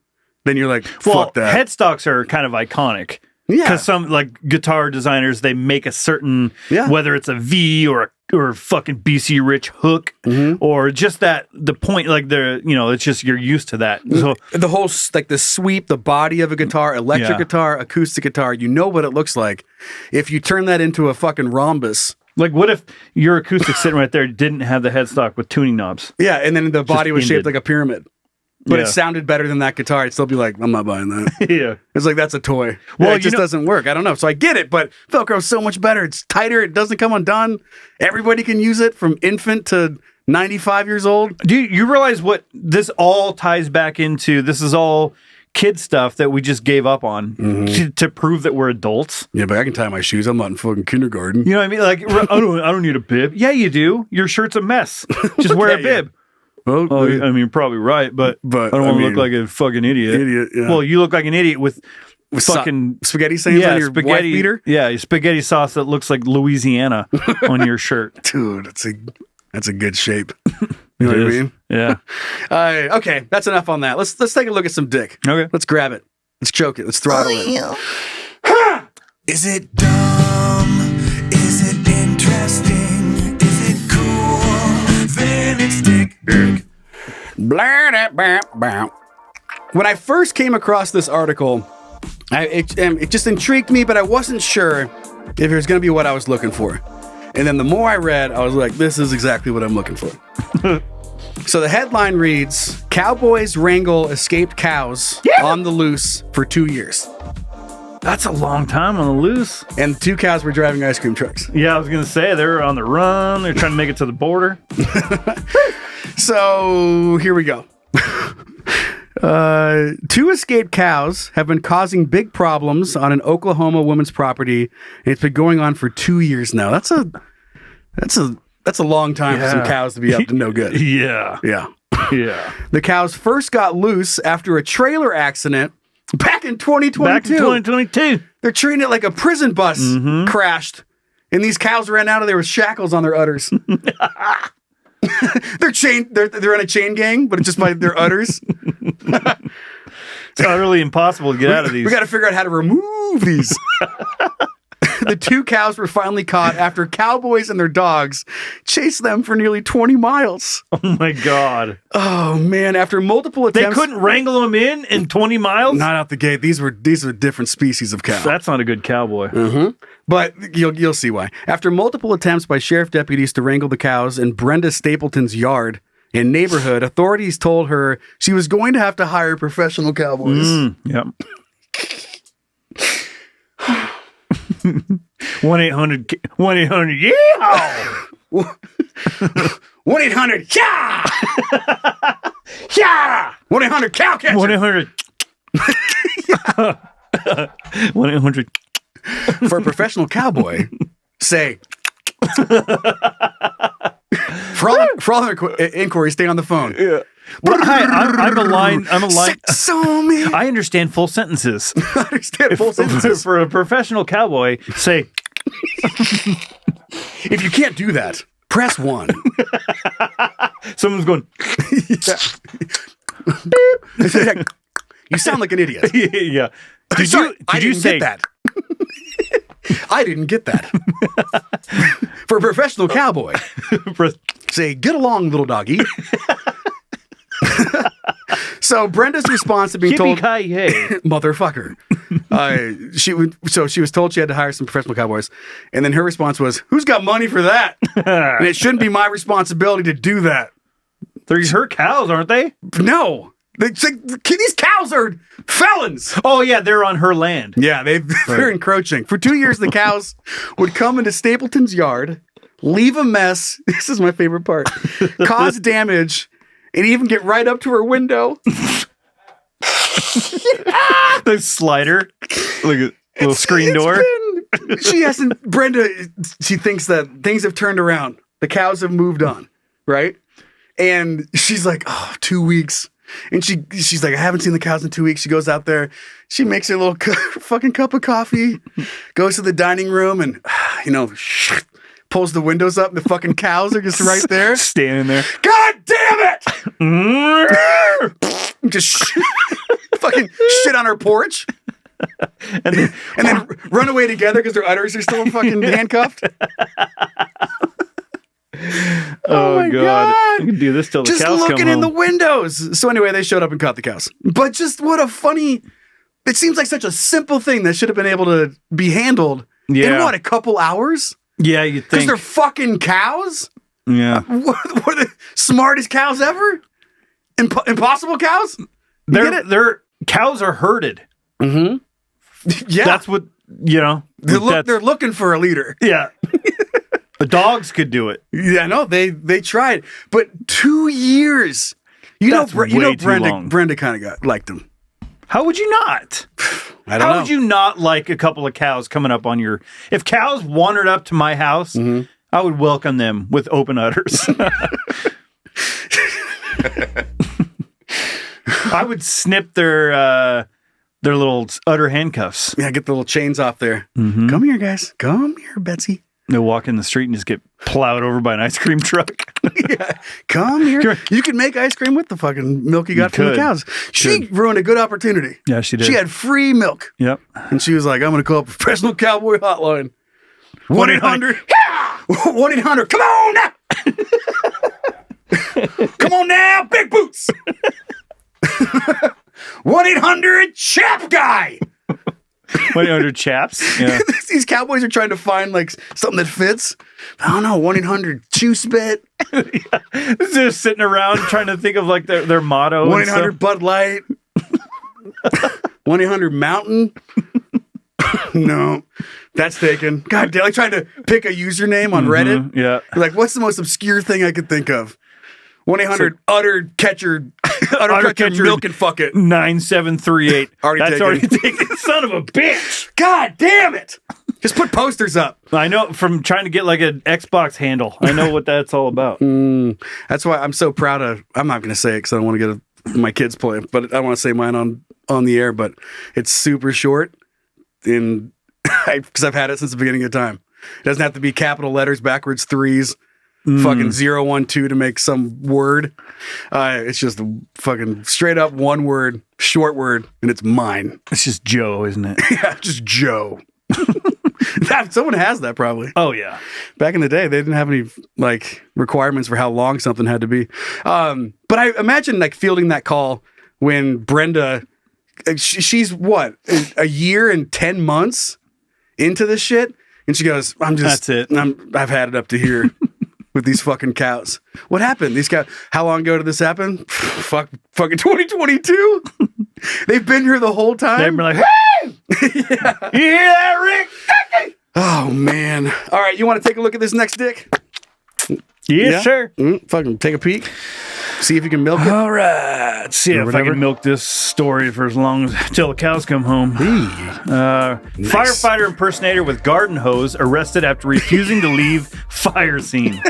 then you're like, fuck that. Headstocks are kind of iconic. Yeah. Because some like guitar designers, they make a certain, whether it's a V or fucking BC Rich hook or just the point, like it's just you're used to that. So the whole like the sweep, the body of a guitar, electric guitar, acoustic guitar, you know what it looks like. If you turn that into a fucking rhombus. Like what if your acoustic sitting right there didn't have the headstock with tuning knobs? Yeah, and then the body was shaped like a pyramid. But it sounded better than that guitar. I'd still be like, I'm not buying that. Yeah. It's like, that's a toy. Well, it just doesn't work. I don't know. So I get it, but Velcro's so much better. It's tighter. It doesn't come undone. Everybody can use it from infant to 95 years old. Do you realize what this all ties back into? This is all kid stuff that we just gave up on to prove that we're adults. Yeah, but I can tie my shoes. I'm not in fucking kindergarten. You know what I mean? Like, I don't need a bib. Yeah, you do. Your shirt's a mess. Just wear a bib. Well, I mean, you're probably right, but I don't want to look like a fucking idiot. Yeah. Well, you look like an idiot with fucking spaghetti stains on your wife beater? Yeah, your spaghetti sauce that looks like Louisiana on your shirt. Dude, that's a good shape. You know what I mean? Yeah. Okay, that's enough on that. Let's take a look at some dick. Okay. Let's grab it. Let's choke it. Let's throttle it. Is it dumb? Is it interesting? Is it cool? Then it's dick. When I first came across this article, it just intrigued me, but I wasn't sure if it was going to be what I was looking for. And then the more I read, I was like, this is exactly what I'm looking for. So the headline reads, Cowboys wrangle escaped cows on the loose for 2 years. That's a long time on the loose. And 2 cows were driving ice cream trucks. Yeah, I was going to say, they're on the run. They're trying to make it to the border. So here we go. 2 escaped cows have been causing big problems on an Oklahoma woman's property. And it's been going on for 2 years now. That's a long time for some cows to be up to no good. Yeah. Yeah. The cows first got loose after a trailer accident back in 2022. Back in 2022. They're treating it like a prison bus crashed. And these cows ran out of there with shackles on their udders. They're chained. They're in a chain gang, but it's just by their udders. It's utterly impossible to get out of these. We got to figure out how to remove these. The 2 cows were finally caught after cowboys and their dogs chased them for nearly 20 miles. Oh my God. Oh man, after multiple attempts. They couldn't wrangle them in 20 miles? Not out the gate. These were different species of cow. That's not a good cowboy. But you'll see why. After multiple attempts by sheriff deputies to wrangle the cows in Brenda Stapleton's yard and neighborhood, authorities told her she was going to have to hire professional cowboys. Yep. 1-800 yeah. 1-800 yeah. Yeah. 1-800 cow catcher. 1-800 1-800 For a professional cowboy, say. For all other inquiries, stay on the phone. Yeah. Well, hi, I'm a line. So man. I understand full sentences. I understand full sentences. For a professional cowboy, say. If you can't do that, press 1. Someone's going. You sound like an idiot. Yeah. Did you say that? I didn't get that. For a professional cowboy, say, get along, little doggy. So Brenda's response to being told, motherfucker. She was told she had to hire some professional cowboys. And then her response was, who's got money for that? And it shouldn't be my responsibility to do that. They're her cows, aren't they? No. These cows are felons. Oh, yeah, they're on her land. Yeah, they're encroaching. For 2 years, the cows would come into Stapleton's yard, leave a mess. This is my favorite part. Cause damage, and even get right up to her window. The slider. Look at little screen door. Brenda, she thinks that things have turned around. The cows have moved on, right? And she's like, 2 weeks. And she's like, I haven't seen the cows in 2 weeks. She goes out there. She makes her a little fucking cup of coffee, goes to the dining room and, pulls the windows up and the fucking cows are just right there. Standing there. God damn it! Just fucking shit on her porch. And then run away together because their udders are still fucking handcuffed. Oh my God. You can do this till the cows come home. Just looking in the windows. So anyway, they showed up and caught the cows. But just what a funny... It seems like such a simple thing that should have been able to be handled in a couple hours? Yeah, you think. Because they're fucking cows? Yeah. What are the smartest cows ever? Impossible cows? Their cows are herded. Mm-hmm. Yeah. That's what, they're looking for a leader. Yeah. The dogs could do it. Yeah, no, they tried. But 2 years. Brenda kind of liked him. How would you not? I don't know. How would you not like a couple of cows coming up on your... If cows wandered up to my house, I would welcome them with open udders. I would snip their little udder handcuffs. Yeah, get the little chains off there. Mm-hmm. Come here, guys. Come here, Betsy. They walk in the street and just get plowed over by an ice cream truck. Yeah, come here. You can make ice cream with the fucking milk you got from the cows. She ruined a good opportunity. Yeah, she did. She had free milk. Yep. And she was like, I'm going to call a professional cowboy hotline. 1-800. 1-800. Come on now. Come on now, big boots. 1-800 chap guy. 1-800 chaps. Yeah. These cowboys are trying to find like something that fits. I don't know. 1-800 chew spit. Yeah. They're just sitting around trying to think of like their motto. 1-800 Bud Light. 1-800 Mountain. No, that's taken. God damn, like trying to pick a username on Reddit. Yeah. Like, what's the most obscure thing I could think of? 1-800 Udder Catcher. Udder Catcher Milk and Fuck It. 9738. Already taken. Son of a bitch. God damn it. Just put posters up. I know from trying to get like an Xbox handle. I know what that's all about. That's why I'm so proud of. I'm not going to say it because I don't want to get my kids playing, but I want to say mine on the air. But it's super short, because I've had it since the beginning of time. It doesn't have to be capital letters, backwards threes, fucking 0, 1, 2 to make some word. It's just fucking straight up one word, short word, and it's mine. It's just Joe, isn't it? Yeah, just Joe. Someone has that probably. Oh yeah. Back in the day, they didn't have any like requirements for how long something had to be. But I imagine like fielding that call when Brenda, she's what, a year and 10 months into this shit, and she goes, That's it. I've had it up to here with these fucking cows. What happened? These cows. How long ago did this happen? Fucking 2022. They've been here the whole time. They've been like, hey! Yeah, Rick! Oh, man. All right, you want to take a look at this next dick? Yes, sir. Fucking take a peek. See if you can milk it. All right. See if I can milk this story for as long till the cows come home. Nice. Firefighter impersonator with garden hose arrested after refusing to leave fire scene.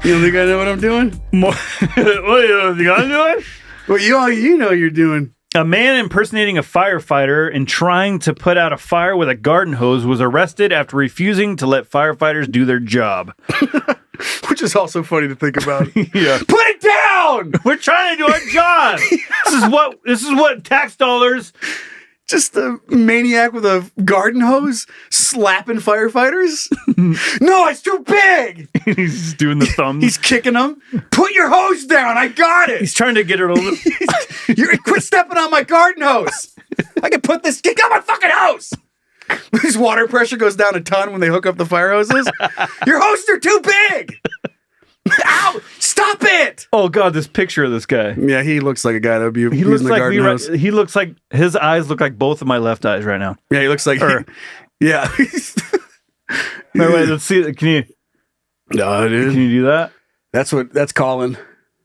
You don't think I know what I'm doing? What do you think I'm doing? Well, you know you're doing. A man impersonating a firefighter and trying to put out a fire with a garden hose was arrested after refusing to let firefighters do their job. Which is also funny to think about. Yeah. Put it down! We're trying to do our job. This is what tax dollars. Just a maniac with a garden hose slapping firefighters? No, it's too big! He's doing the thumbs. He's kicking them. Put your hose down. I got it. He's trying to get it over. Quit stepping on my garden hose. I can put this. Get on my fucking hose. His water pressure goes down a ton when they hook up the fire hoses. Your hoses are too big. Ow! Stop it! Oh God, this picture of this guy. Yeah, he looks like a guy that would be He using looks the like garden me. hose. He looks like his eyes look like both of my left eyes right now. Yeah, he looks like. Yeah. Wait, let's see. Can you? No, dude. Can you do that? That's Colin.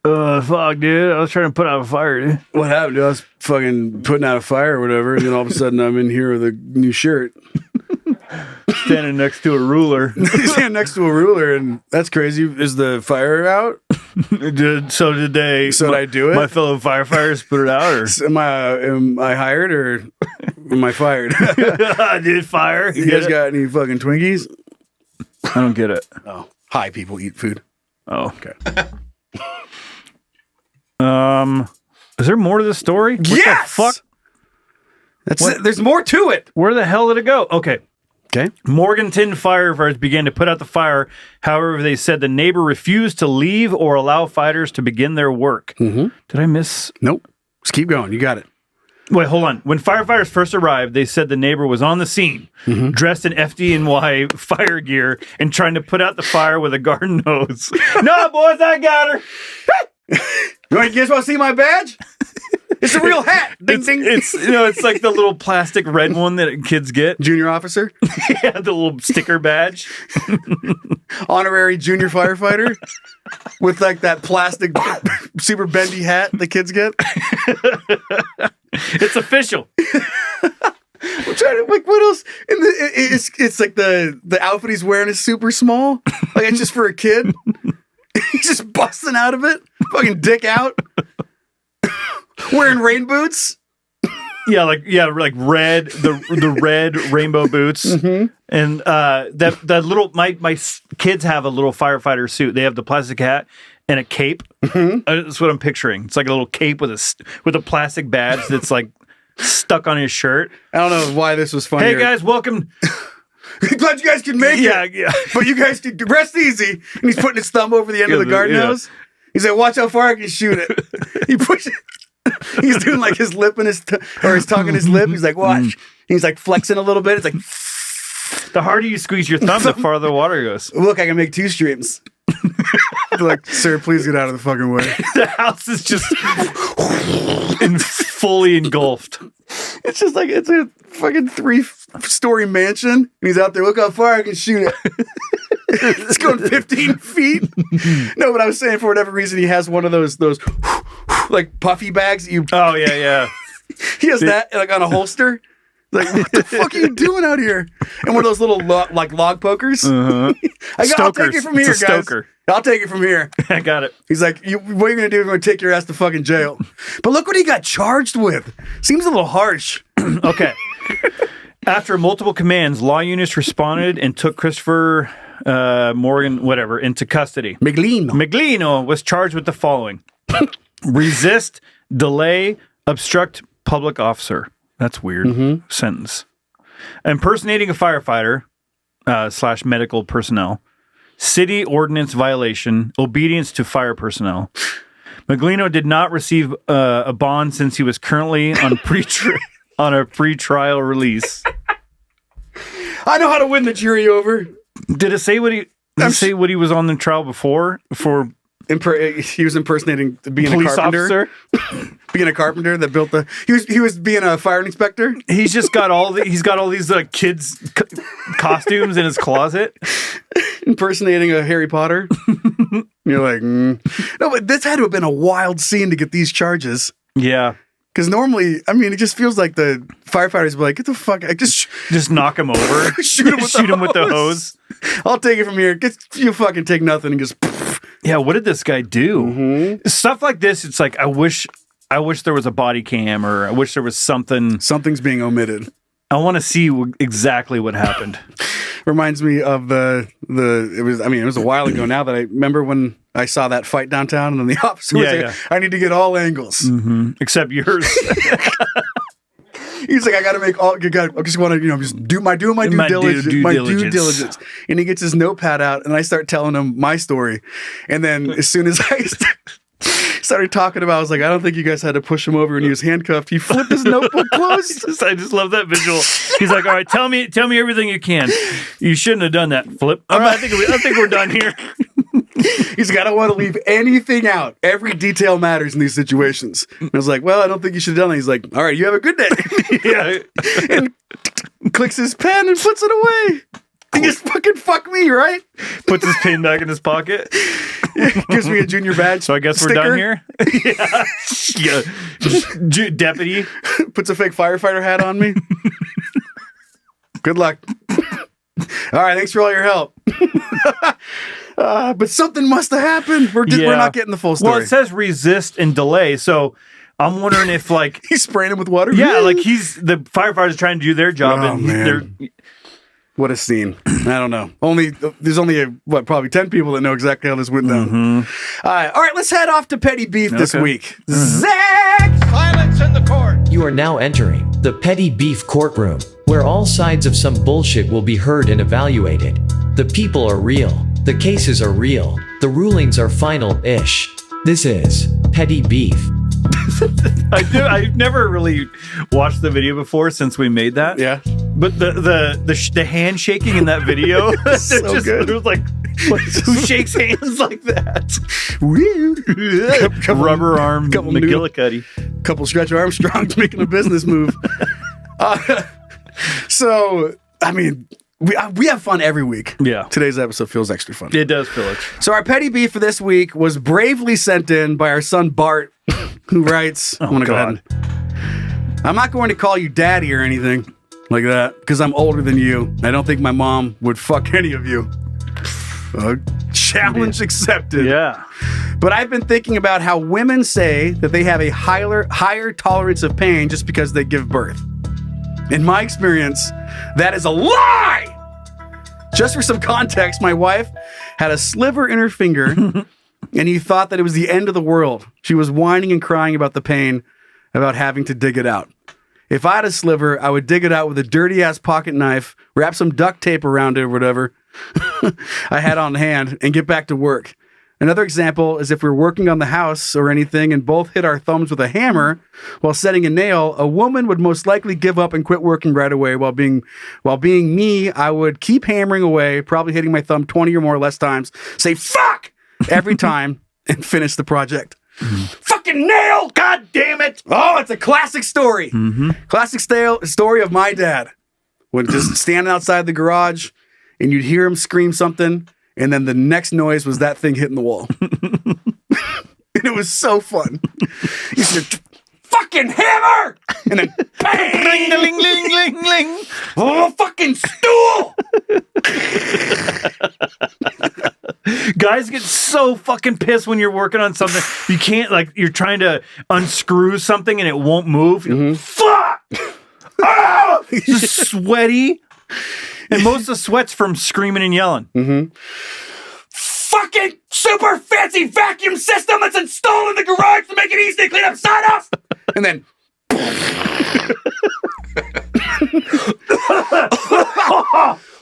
Fuck, dude. I was trying to put out a fire, dude. What happened, dude? I was fucking putting out a fire or whatever, and then all of a sudden I'm in here with a new shirt. Standing next to a ruler. Standing next to a ruler, and that's crazy. Is the fire out? Did they? So did I do it? My fellow firefighters put it out, or am I hired or am I fired? I did fire. You guys got any fucking Twinkies? I don't get it. Oh, high people eat food. Oh, okay. Is there more to the story? What yes! the fuck? There's more to it. Where the hell did it go? Okay. Morganton firefighters began to put out the fire. However, they said the neighbor refused to leave or allow fighters to begin their work. Mm-hmm. Did I miss? Nope. Just keep going. You got it. Wait, hold on. When firefighters first arrived, they said the neighbor was on the scene, dressed in FDNY fire gear and trying to put out the fire with a garden hose. No, boys, I got her. You guys want to see my badge? It's a real hat. Ding, ding. It's like the little plastic red one that kids get. Junior officer? Yeah, the little sticker badge. Honorary junior firefighter with like that plastic super bendy hat the kids get. It's official. I'm trying to, like, what else? It's like the outfit he's wearing is super small. Like it's just for a kid. He's just busting out of it, fucking dick out, wearing rain boots. Yeah, like red, the red rainbow boots, and that little my kids have a little firefighter suit. They have the plastic hat and a cape. That's what I'm picturing. It's like a little cape with a plastic badge that's like stuck on his shirt. I don't know why this was funny. Hey guys, welcome. Glad you guys can make it. Yeah. But you guys can rest easy. And he's putting his thumb over the end of the garden hose. He's like, watch how far I can shoot it. He pushes. He's doing like his lip and his tongue and his lip. He's like, watch. He's like flexing a little bit. It's like, the harder you squeeze your thumb, the farther the water goes. Look, I can make 2 streams. Like, sir, please get out of the fucking way. The house is just fully engulfed. It's just like, it's a fucking 3-story mansion. And he's out there, look how far I can shoot it. It's going 15 feet. No, but I was saying, for whatever reason, he has one of those like puffy bags that you. Oh yeah. He has that like on a holster. Like, what the fuck are you doing out here? And one of those little log pokers. Uh-huh. I'll take it from here, guys. Stoker. I'll take it from here. I got it. He's like, what are you going to do? I'm going to take your ass to fucking jail. But look what he got charged with. Seems a little harsh. Okay. After multiple commands, law units responded and took Christopher Morgan, whatever, into custody. Miglino was charged with the following: resist, delay, obstruct public officer. That's weird. Sentence. Impersonating a firefighter / medical personnel. City ordinance violation. Obedience to fire personnel. Miglino did not receive a bond since he was currently on on a pre-trial release. I know how to win the jury over. Did it say what he was on the trial before? He was impersonating being police a carpenter. Officer? Being a carpenter that built he was being a fire inspector. He's just got he's got all these kids costumes in his closet. Impersonating a Harry Potter. You're like, No, but this had to have been a wild scene to get these charges. Yeah. Because normally, I mean, it just feels like the firefighters be like, get the fuck, just knock him over. Shoot him with the hose. I'll take it from here. You fucking take nothing and just. Yeah, what did this guy do? Stuff like this, it's like, I wish there was a body cam, or I wish there was something. Something's being omitted. I want to see exactly what happened. Reminds me of it was a while ago now that I remember when I saw that fight downtown, and then the officer was like, I need to get all angles. Except yours. He's like, I got to make all. I just want to, just do my due diligence. And he gets his notepad out, and I start telling him my story. And then as soon as I started talking about, I was like, I don't think you guys had to push him over when he was handcuffed. He flipped his notebook closed. I just love that visual. He's like, all right, tell me everything you can. You shouldn't have done that, Flip. I think we're done here. He's like, I don't want to leave anything out. Every detail matters in these situations. And I was like, well, I don't think you should have done that. He's like, all right, you have a good day. Yeah. And clicks his pen and puts it away. He just fucking fuck me, right? Puts his pin back in his pocket. Gives me a junior badge. So I guess we're done here. Yeah. Deputy. Puts a fake firefighter hat on me. Good luck. All right, thanks for all your help. But something must have happened. We're not getting the full story. Well, it says resist and delay, so I'm wondering if he's spraying him with water. Yeah, like the firefighters trying to do their job, and what a scene. I don't know. There's only probably 10 people that know exactly how this went down. All right, let's head off to petty beef this week. Zach! Silence in the court. You are now entering the petty beef courtroom, where all sides of some bullshit will be heard and evaluated. The people are real. The cases are real. The rulings are final-ish. This is petty beef. I've never really watched the video before since we made that. Yeah. But the hand shaking in that video, so good. It was like, who shakes hands like that? Rubber arm McGillicuddy. Couple Stretch Armstrongs making a business move. So, I mean, we have fun every week. Yeah. Today's episode feels extra fun. It does feel extra. So our petty beef for this week was bravely sent in by our son Bart, who writes, I'm not going to call you daddy or anything like that, because I'm older than you. I don't think my mom would fuck any of you. Challenge accepted. Yeah. But I've been thinking about how women say that they have a higher tolerance of pain just because they give birth. In my experience, that is a lie! Just for some context, my wife had a sliver in her finger and he thought that it was the end of the world. She was whining and crying about the pain, about having to dig it out. If I had a sliver, I would dig it out with a dirty-ass pocket knife, wrap some duct tape around it or whatever I had on hand, and get back to work. Another example is if we're working on the house or anything and both hit our thumbs with a hammer while setting a nail, a woman would most likely give up and quit working right away. While being me, I would keep hammering away, probably hitting my thumb 20 or more less times, say fuck every time, and finish the project. Fucking nail! God damn it! Oh, it's a classic story. Classic story of my dad. When just standing outside the garage and you'd hear him scream something, and then the next noise was that thing hitting the wall. And it was so fun. You said, fucking hammer! And then bang! Ling, ling, ling, ling, ling. Oh, fucking stool! Guys get so fucking pissed when you're working on something. You can't, like, you're trying to unscrew something and it won't move. Fuck! Oh! Just sweaty. And most of the sweat's from screaming and yelling. Fucking super fancy vacuum system that's installed in the garage to make it easy to clean up sawdust! And then...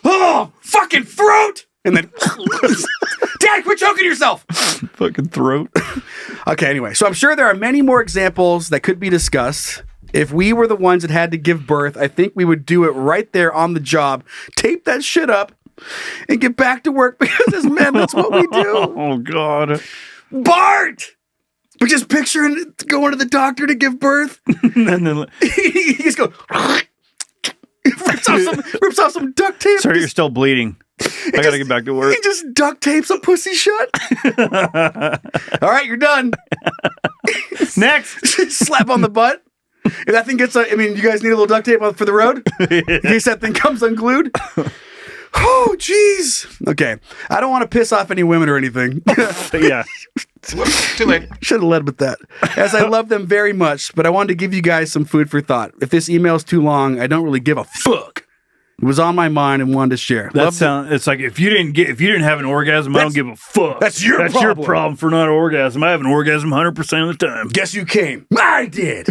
oh, fucking throat! And then... Dad, quit choking yourself! Fucking throat. Okay, anyway. So I'm sure there are many more examples that could be discussed. If we were the ones that had to give birth, I think we would do it right there on the job. Tape that shit up and get back to work because as men, that's what we do. Oh, God. Bart! But just picturing going to the doctor to give birth. And then, He just goes... rips off some duct tape. sorry, you're still bleeding. I gotta get back to work. He just duct tapes a pussy shut. All right, you're done. Next. Slap on the butt. If that thing gets, you guys need a little duct tape for the road in case that thing comes unglued. Oh, jeez. Okay, I don't want to piss off any women or anything. Yeah. Too late. Should have led with that. As I love them very much, but I wanted to give you guys some food for thought. If this email's too long, I don't really give a fuck. It was on my mind and wanted to share. It's like if you didn't have an orgasm, I don't give a fuck. That's your problem for not an orgasm. I have an orgasm 100% of the time. Guess who came? I did.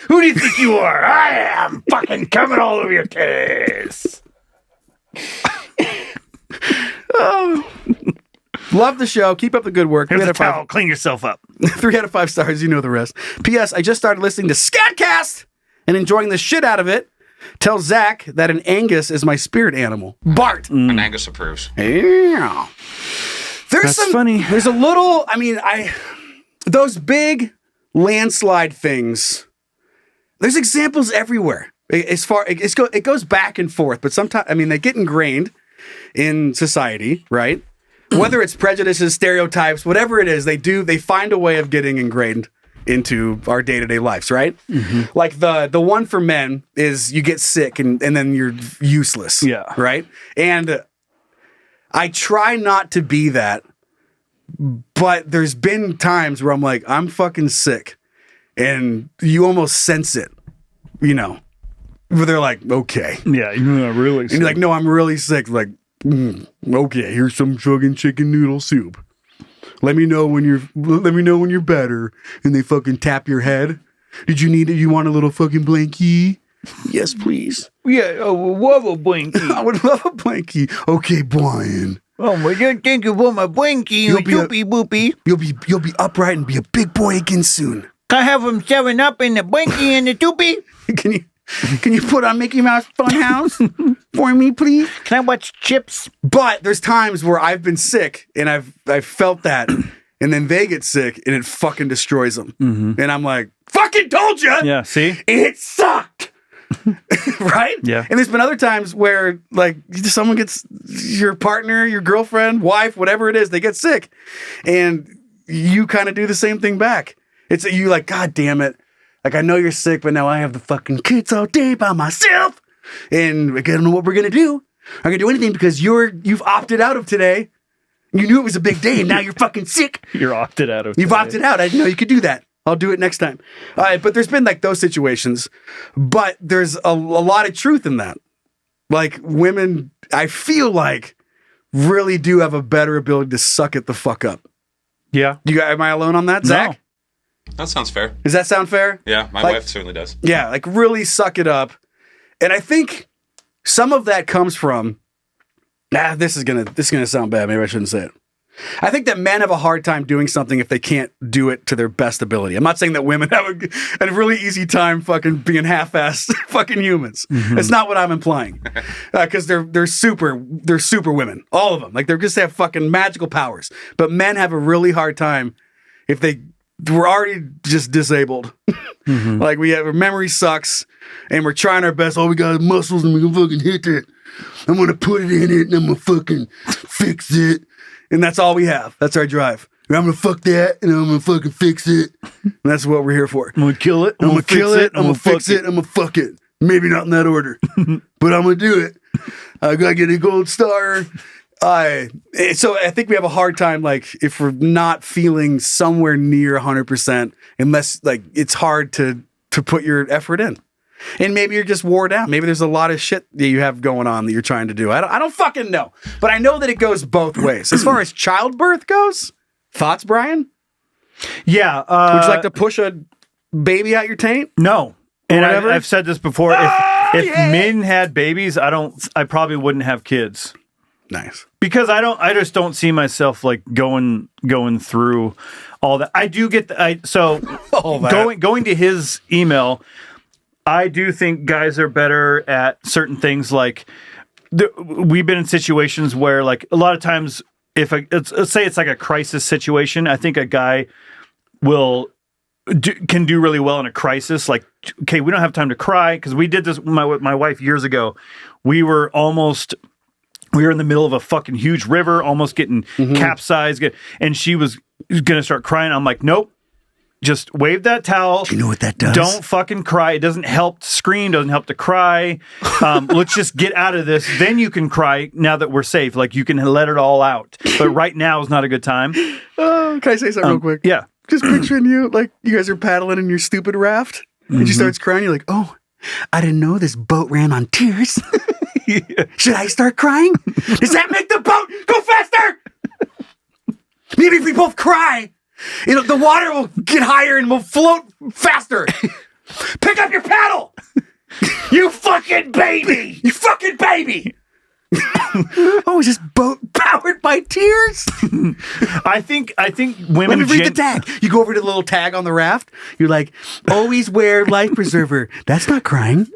Who do you think you are? I am fucking coming all over your titties. Oh. Love the show. Keep up the good work. Here's a towel. Clean yourself up. 3 out of 5 stars. You know the rest. P.S. I just started listening to Scatcast and enjoying the shit out of it. Tell Zach that an Angus is my spirit animal. Bart. And Angus approves. Yeah. That's funny. There's a little, those big landslide things, there's examples everywhere. It goes back and forth, but sometimes, they get ingrained in society, right? Whether it's prejudices, stereotypes, whatever it is, they find a way of getting ingrained into our day-to-day lives, right? Mm-hmm. Like the one for men is you get sick and then you're useless. Yeah. Right? And I try not to be that, but there's been times where I'm like, I'm fucking sick. And you almost sense it, where they're like, okay. Yeah, you're not really sick. And you're like, no, I'm really sick. Like, okay, here's some fucking chicken noodle soup. Let me know when you're better. And they fucking tap your head. You want a little fucking blankie? Yes, please. Yeah, I would love a blankie. I would love a blankie. Okay, Bryan. Oh my God, thank you for my blankie. Boopy. You'll be upright and be a big boy again soon. Can I have them 7-Up in the blankie and the toopy? Can you put on Mickey Mouse Funhouse for me, please? Can I watch Chips? But there's times where I've been sick and I've felt that, and then they get sick and it fucking destroys them. Mm-hmm. And I'm like, fucking told you. Yeah, see? It sucked. Right? Yeah. And there's been other times where like someone gets, your partner, your girlfriend, wife, whatever it is, they get sick. And you kind of do the same thing back. It's you like, God damn it. Like, I know you're sick, but now I have the fucking kids all day by myself. And I don't know what we're going to do. I'm going to do anything because you've opted out of today. You knew it was a big day, and now you're fucking sick. You're opted out of. You've opted out. I didn't know you could do that. I'll do it next time. But there's been like those situations, but there's a lot of truth in that. Like women, I feel like really do have a better ability to suck it the fuck up. Yeah. Am I alone on that, Zach? That sounds fair. Does that sound fair? Yeah, my wife certainly does. Yeah, like really suck it up. And I think some of that comes from, this is gonna sound bad. Maybe I shouldn't say it. I think that men have a hard time doing something if they can't do it to their best ability. I'm not saying that women have a really easy time fucking being half-assed fucking humans. That's not what I'm implying. Because they're super women, all of them. Like they just have fucking magical powers. But men have a really hard time if we're already just disabled. Like our memory sucks, and we're trying our best. Oh, we got muscles, and we can fucking hit it. I'm gonna put it in it, and I'm gonna fucking fix it. And that's all we have. That's our drive. I'm going to fuck that, and I'm going to fucking fix it. And that's what we're here for. I'm going to kill it. I'm going to kill it. I'm going to fix it. I'm going to fuck it. Maybe not in that order, but I'm going to do it. I got to get a gold star. So I think we have a hard time, like, if we're not feeling somewhere near 100%, unless, like, it's hard to put your effort in. And maybe you're just wore down. Maybe there's a lot of shit that you have going on that you're trying to do. I don't fucking know. But I know that it goes both ways. As far as childbirth goes, thoughts, Bryan? Yeah. Would you like to push a baby out your taint? No. And whatever? I've said this before. If men had babies, I probably wouldn't have kids. Nice. Because I just don't see myself like going through all that. I do get going to his email. I do think guys are better at certain things. Like we've been in situations where, like, a lot of times, let's say it's like a crisis situation, I think a guy can do really well in a crisis. Like, okay, we don't have time to cry, because we did this with my wife years ago. We were in the middle of a fucking huge river, almost getting capsized, and she was gonna start crying. I'm like, nope. Just wave that towel. Do you know what that does? Don't fucking cry. It doesn't help to scream. Doesn't help to cry. Let's just get out of this. Then you can cry now that we're safe. Like, you can let it all out. But right now is not a good time. Can I say something real quick? Yeah. Just picturing you, like, you guys are paddling in your stupid raft, and she starts crying. You're like, oh, I didn't know this boat ran on tears. Should I start crying? Does that make the boat go faster? Maybe if we both cry, the water will get higher and we'll float faster. Pick up your paddle. You fucking baby. You fucking baby. Oh, is this boat powered by tears? I think women. Let me read the tag. You go over to the little tag on the raft. You're like, always wear life preserver. That's not crying.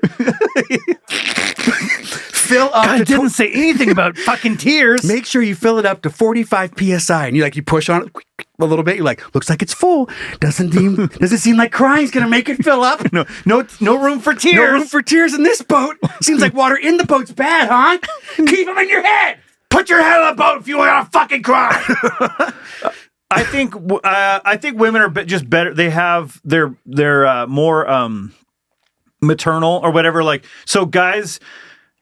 Fill up. God, it didn't say anything about fucking tears. Make sure you fill it up to 45 psi, and you push on it a little bit. You're like, looks like it's full. Doesn't seem like crying's gonna make it fill up. No room for tears. No room for tears in this boat. Seems like water in the boat's bad, huh? Keep them in your head. Put your head on the boat if you want to fucking cry. I think women are just better. They have they're more maternal or whatever. Like, so guys,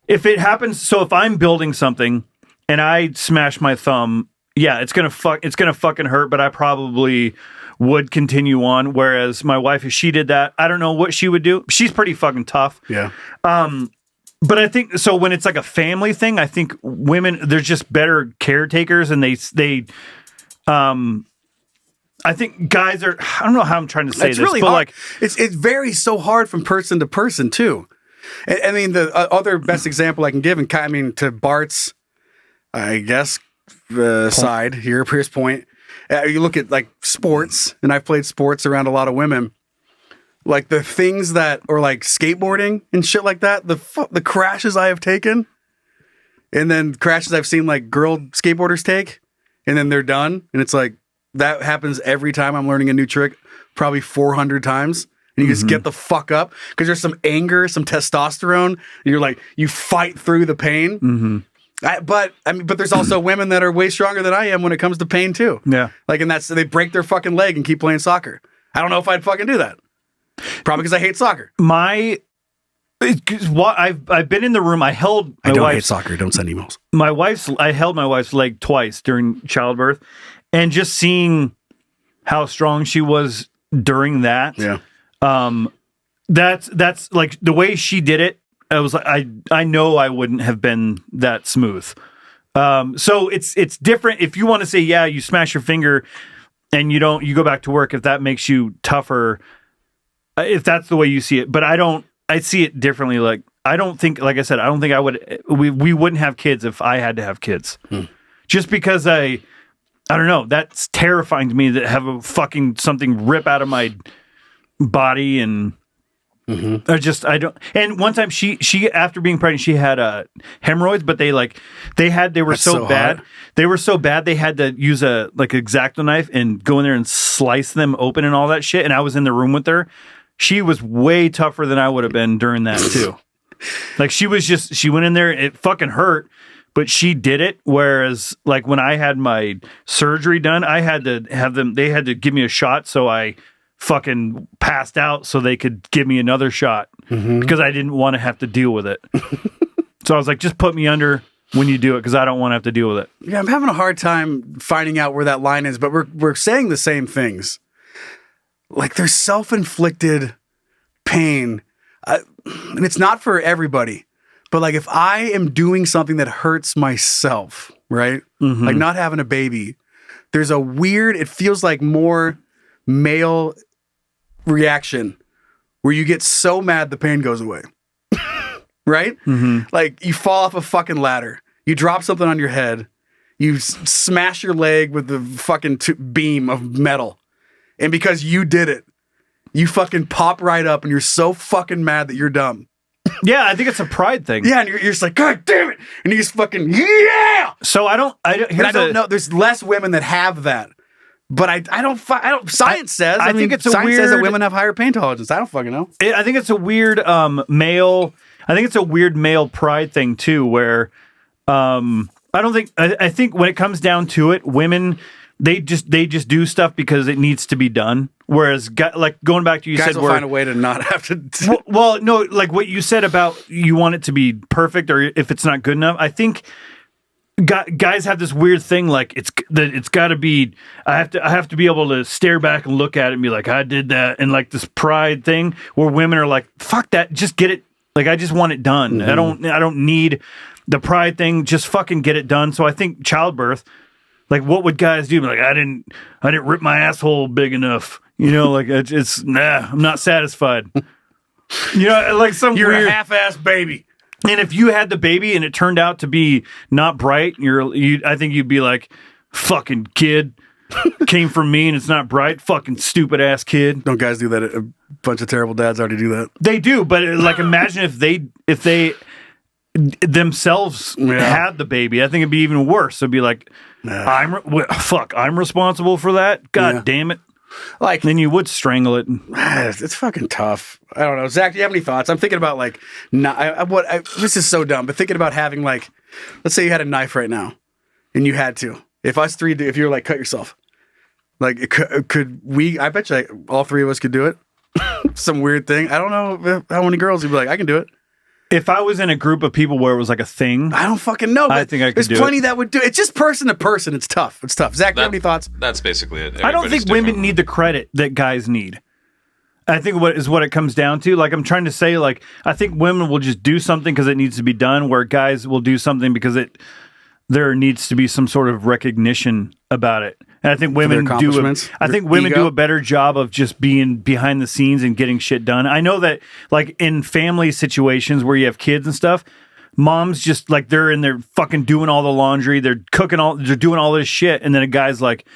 if it happens, so if I'm building something and I smash my thumb, yeah, it's gonna fucking hurt, but I probably would continue on. Whereas my wife, if she did that, I don't know what she would do. She's pretty fucking tough. Yeah. But I think so when it's like a family thing, I think women, they're just better caretakers, and I think guys are, I don't know how I'm trying to say it's this, really but hard. like it varies so hard from person to person too. I mean, the other best example I can give, to Bart's, I guess, side here, Pierce Point. You look at like sports, and I've played sports around a lot of women. Like the things that, or like skateboarding and shit like that, the crashes I have taken, and then crashes I've seen like girl skateboarders take, and then they're done, and it's like that happens every time I'm learning a new trick, probably 400 times. And you just get the fuck up because there's some anger, some testosterone. You're like, you fight through the pain. But there's also women that are way stronger than I am when it comes to pain too. Yeah. Like, and they break their fucking leg and keep playing soccer. I don't know if I'd fucking do that. Probably because I hate soccer. What I've been in the room. I held my I don't hate wife's soccer. Don't send emails. I held my wife's leg twice during childbirth, and just seeing how strong she was during that. Yeah. That's like the way she did it. I was like, I know I wouldn't have been that smooth. So it's different. If you want to say, yeah, you smash your finger and you go back to work, if that makes you tougher, if that's the way you see it. But I see it differently. Like, I don't think I would, we wouldn't have kids if I had to have kids. Just because I don't know, that's terrifying to me that have a fucking something rip out of my body. And I don't. And one time she after being pregnant, she had hemorrhoids, but they were That's so bad. hot. They were so bad they had to use a X-Acto knife and go in there and slice them open and all that shit. And I was in the room with her. She was way tougher than I would have been during that too. Like she went in there. It fucking hurt, but she did it. Whereas like when I had my surgery done, I had to have them. They had to give me a shot, so I fucking passed out so they could give me another shot because I didn't want to have to deal with it. So I was like, just put me under when you do it because I don't want to have to deal with it. Yeah, I'm having a hard time finding out where that line is, but we're saying the same things. Like there's self-inflicted pain, and it's not for everybody. But like if I am doing something that hurts myself, right? Like not having a baby, there's a weird. It feels like more male reaction where you get so mad the pain goes away. Right? Like you fall off a fucking ladder, you drop something on your head, you smash your leg with the fucking beam of metal, and because you did it, you fucking pop right up and you're so fucking mad that you're dumb. Yeah, I think it's a pride thing. Yeah, and you're just like, God damn it, and you just fucking yeah. So I don't know. There's less women that have that. But I don't. Science says. I think it's a science weird. Says that women have higher pain tolerance. I don't fucking know. I think it's a weird male. I think it's a weird male pride thing too, where I don't think. I think when it comes down to it, women they just do stuff because it needs to be done. Whereas, like going back to you guys said, will find a way to not have to. Well, no, like what you said about you want it to be perfect, or if it's not good enough. I think. Guys have this weird thing like it's got to be. I have to be able to stare back and look at it and be like, I did that, and like this pride thing where women are like, fuck that, just get it. Like I just want it done. I don't need the pride thing. Just fucking get it done. So I think childbirth, like what would guys do? Like I didn't rip my asshole big enough. You know, like I'm not satisfied. You know, like You're weird, a half-ass baby. And if you had the baby and it turned out to be not bright, I think you'd be like, fucking kid came from me and it's not bright. Fucking stupid ass kid. Don't guys do that? A bunch of terrible dads already do that. They do, but like imagine if they themselves had the baby. I think it'd be even worse. It'd be like, I'm responsible for that. God damn it. Like then you would strangle it. It's fucking tough. I don't know. Zach, do you have any thoughts? I'm thinking about like, this is so dumb, but thinking about having like, let's say you had a knife right now and you had to, if you were like, cut yourself, like could we, I bet you all three of us could do it. Some weird thing. I don't know how many girls would be like, I can do it. If I was in a group of people where it was like a thing, I don't fucking know. But I think I could do it. There's plenty that would do it. It's just person to person. It's tough. Zach, do you have any thoughts? That's basically it. I don't think women need the credit that guys need. I think what it comes down to. Like I'm trying to say, like I think women will just do something because it needs to be done, where guys will do something because there needs to be some sort of recognition about it. And I think women do a better job of just being behind the scenes and getting shit done. I know that like in family situations where you have kids and stuff, moms just like they're in there fucking doing all the laundry, they're doing all this shit, and then a guy's like,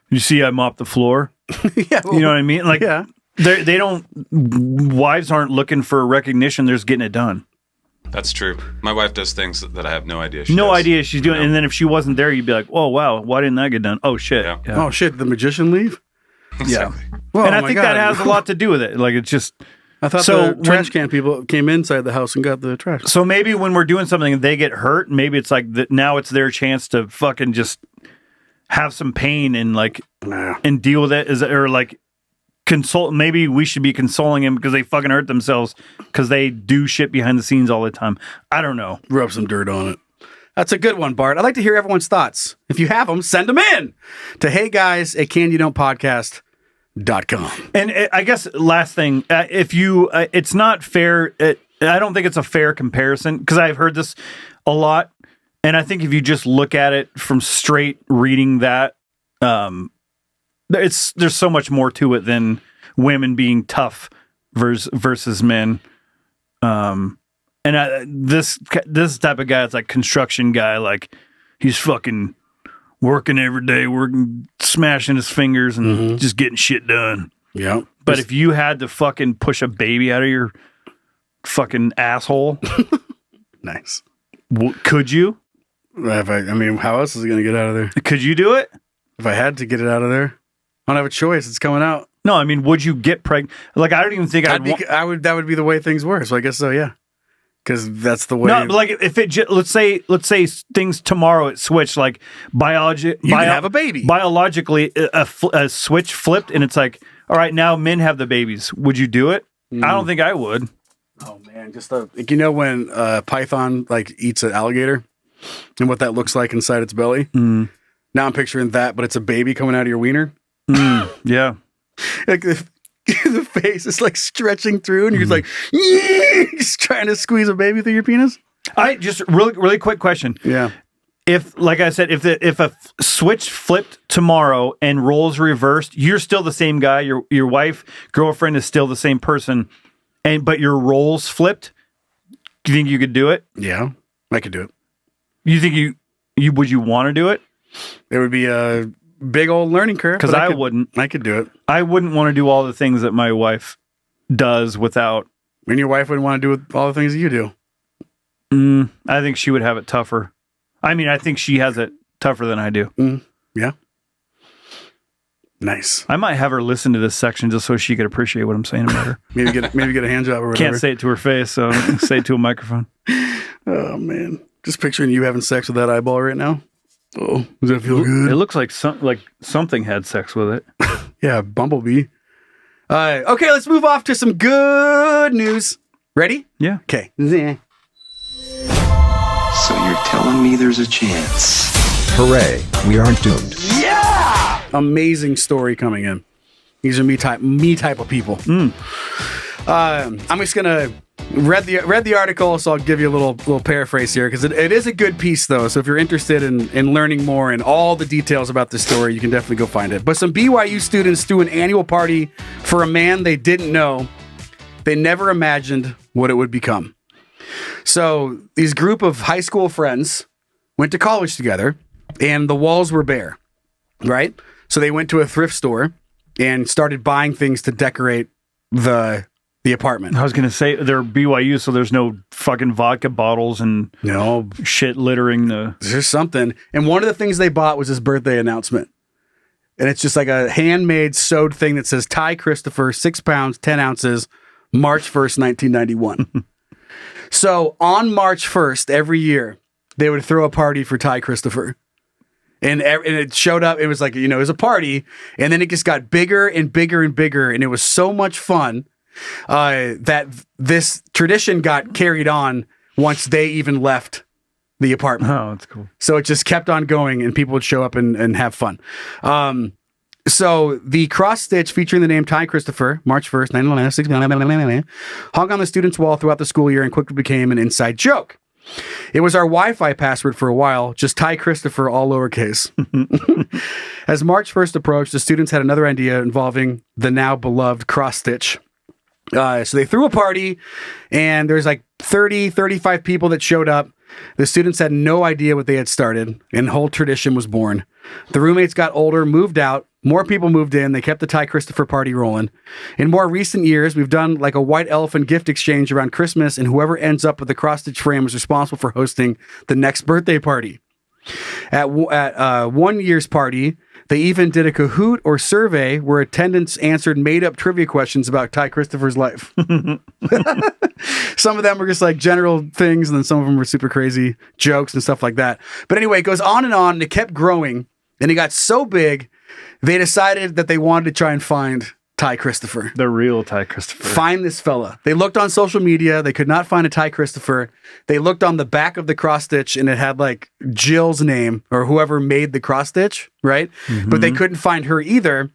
"You see, I mopped the floor." Yeah, well, you know what I mean? Like, yeah. They don't. Wives aren't looking for recognition; they're just getting it done. That's true. My wife does things that I have no idea she's doing. And then if she wasn't there, you'd be like, "Oh wow, why didn't that get done?" Oh shit! Yeah. Oh shit! Did the magician leave? Exactly. Yeah. Well, and I think that has a lot to do with it. Like it's just. I thought the trash can people came inside the house and got the trash. So maybe when we're doing something and they get hurt, maybe it's like now it's their chance to fucking just have some pain and like and deal with it. Or like console. Maybe we should be consoling him because they fucking hurt themselves because they do shit behind the scenes all the time. I don't know. Rub some dirt on it. That's a good one, Bart. I'd like to hear everyone's thoughts. If you have them, send them in to heyguys@candydontpodcast.com. And I guess last thing, it's not fair. I don't think it's a fair comparison because I've heard this a lot. And I think if you just look at it from straight reading that, there's so much more to it than women being tough versus men. This type of guy, it's like construction guy, like he's fucking working every day, smashing his fingers and just getting shit done. Yeah. But if you had to fucking push a baby out of your fucking asshole, nice. Could you? How else is it going to get out of there? Could you do it? If I had to get it out of there, I don't have a choice. It's coming out. No, would you get pregnant? Like, I don't even think that would be the way things were. So I guess so. Yeah. Because that's the way. No, like if let's say things tomorrow it switched, like you can have a baby. Biologically, a switch flipped, and it's like, all right, now men have the babies. Would you do it? I don't think I would. Oh man, when python like eats an alligator, and what that looks like inside its belly. Now I'm picturing that, but it's a baby coming out of your wiener. Yeah, like the face is like stretching through, and you're just like just trying to squeeze a baby through your penis. I just really quick question. Yeah. If, like I said, if a switch flipped tomorrow and roles reversed, you're still the same guy. Your wife, girlfriend is still the same person, but your roles flipped. Do you think you could do it? Yeah, I could do it. You think would you want to do it? It would be a big old learning curve. Because I wouldn't. I could do it. I wouldn't want to do all the things that my wife does without. And your wife wouldn't want to do all the things that you do. I think she would have it tougher. I think she has it tougher than I do. Yeah. Nice. I might have her listen to this section just so she could appreciate what I'm saying about her. maybe get a hand job or whatever. Can't say it to her face, so say it to a microphone. Oh man, just picturing you having sex with that eyeball right now. Oh, does that feel good? It looks like something had sex with it. Yeah, Bumblebee. Okay, let's move off to some good news. Ready? Yeah. Okay. So you're telling me there's a chance? Hooray, we aren't doomed. Yeah! Amazing story coming in. These are me type of people. I'm just gonna read the article, so I'll give you a little paraphrase here because it is a good piece though. So if you're interested in learning more and all the details about the story, you can definitely go find it. But some BYU students threw an annual party for a man they didn't know. They never imagined what it would become. So these group of high school friends went to college together, and the walls were bare, right? So they went to a thrift store and started buying things to decorate the apartment. I was going to say they're BYU, so there's no fucking vodka bottles and shit littering the... There's something. And one of the things they bought was his birthday announcement. And it's just like a handmade sewed thing that says, Ty Christopher, 6 pounds, 10 ounces, March 1st, 1991. So on March 1st, every year, they would throw a party for Ty Christopher. And it showed up, it was like, it was a party. And then it just got bigger and bigger and bigger. And it was so much fun that this tradition got carried on once they even left the apartment. Oh, that's cool. So it just kept on going and people would show up and have fun. So the cross stitch featuring the name Ty Christopher, March 1st, 1996, hung on the students' wall throughout the school year and quickly became an inside joke. It was our Wi-Fi password for a while, just Ty Christopher, all lowercase. As March 1st approached, the students had another idea involving the now beloved cross stitch. So they threw a party and there's like 30, 35 people that showed up. The students had no idea what they had started and the whole tradition was born. The roommates got older, moved out. More people moved in. They kept the Ty Christopher party rolling. In more recent years, we've done like a white elephant gift exchange around Christmas, and whoever ends up with the cross-stitch frame is responsible for hosting the next birthday party. At 1 year's party, they even did a Kahoot or survey where attendants answered made-up trivia questions about Ty Christopher's life. Some of them were just like general things, and then some of them were super crazy jokes and stuff like that. But anyway, it goes on, and it kept growing, and it got so big, they decided that they wanted to try and find Ty Christopher. The real Ty Christopher. Find this fella. They looked on social media. They could not find a Ty Christopher. They looked on the back of the cross stitch and it had like Jill's name or whoever made the cross stitch, right? But they couldn't find her either.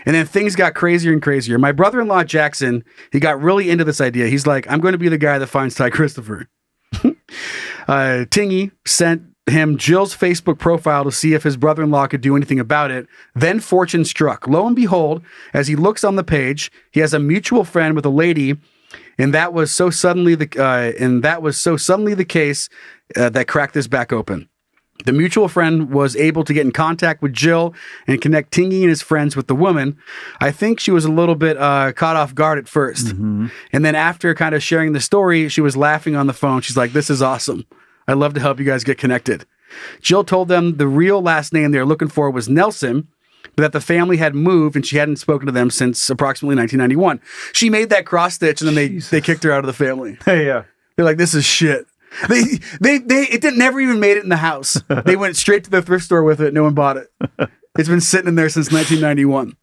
And then things got crazier and crazier. My brother-in-law, Jackson, he got really into this idea. He's like, I'm going to be the guy that finds Ty Christopher. Tingy sent him Jill's Facebook profile to see if his brother-in-law could do anything about it. Then fortune struck. Lo and behold, as he looks on the page, he has a mutual friend with a lady, and that was so suddenly the case that cracked this back open. The mutual friend was able to get in contact with Jill and connect Tingy and his friends with the woman. I think she was a little bit caught off guard at first. And then after kind of sharing the story, she was laughing on the phone. She's like, this is awesome. I'd love to help you guys get connected. Jill told them the real last name they were looking for was Nelson, but that the family had moved and she hadn't spoken to them since approximately 1991. She made that cross stitch and then they kicked her out of the family. Hey, yeah. They're like, this is shit. It never even made it in the house. They went straight to the thrift store with it. No one bought it. It's been sitting in there since 1991.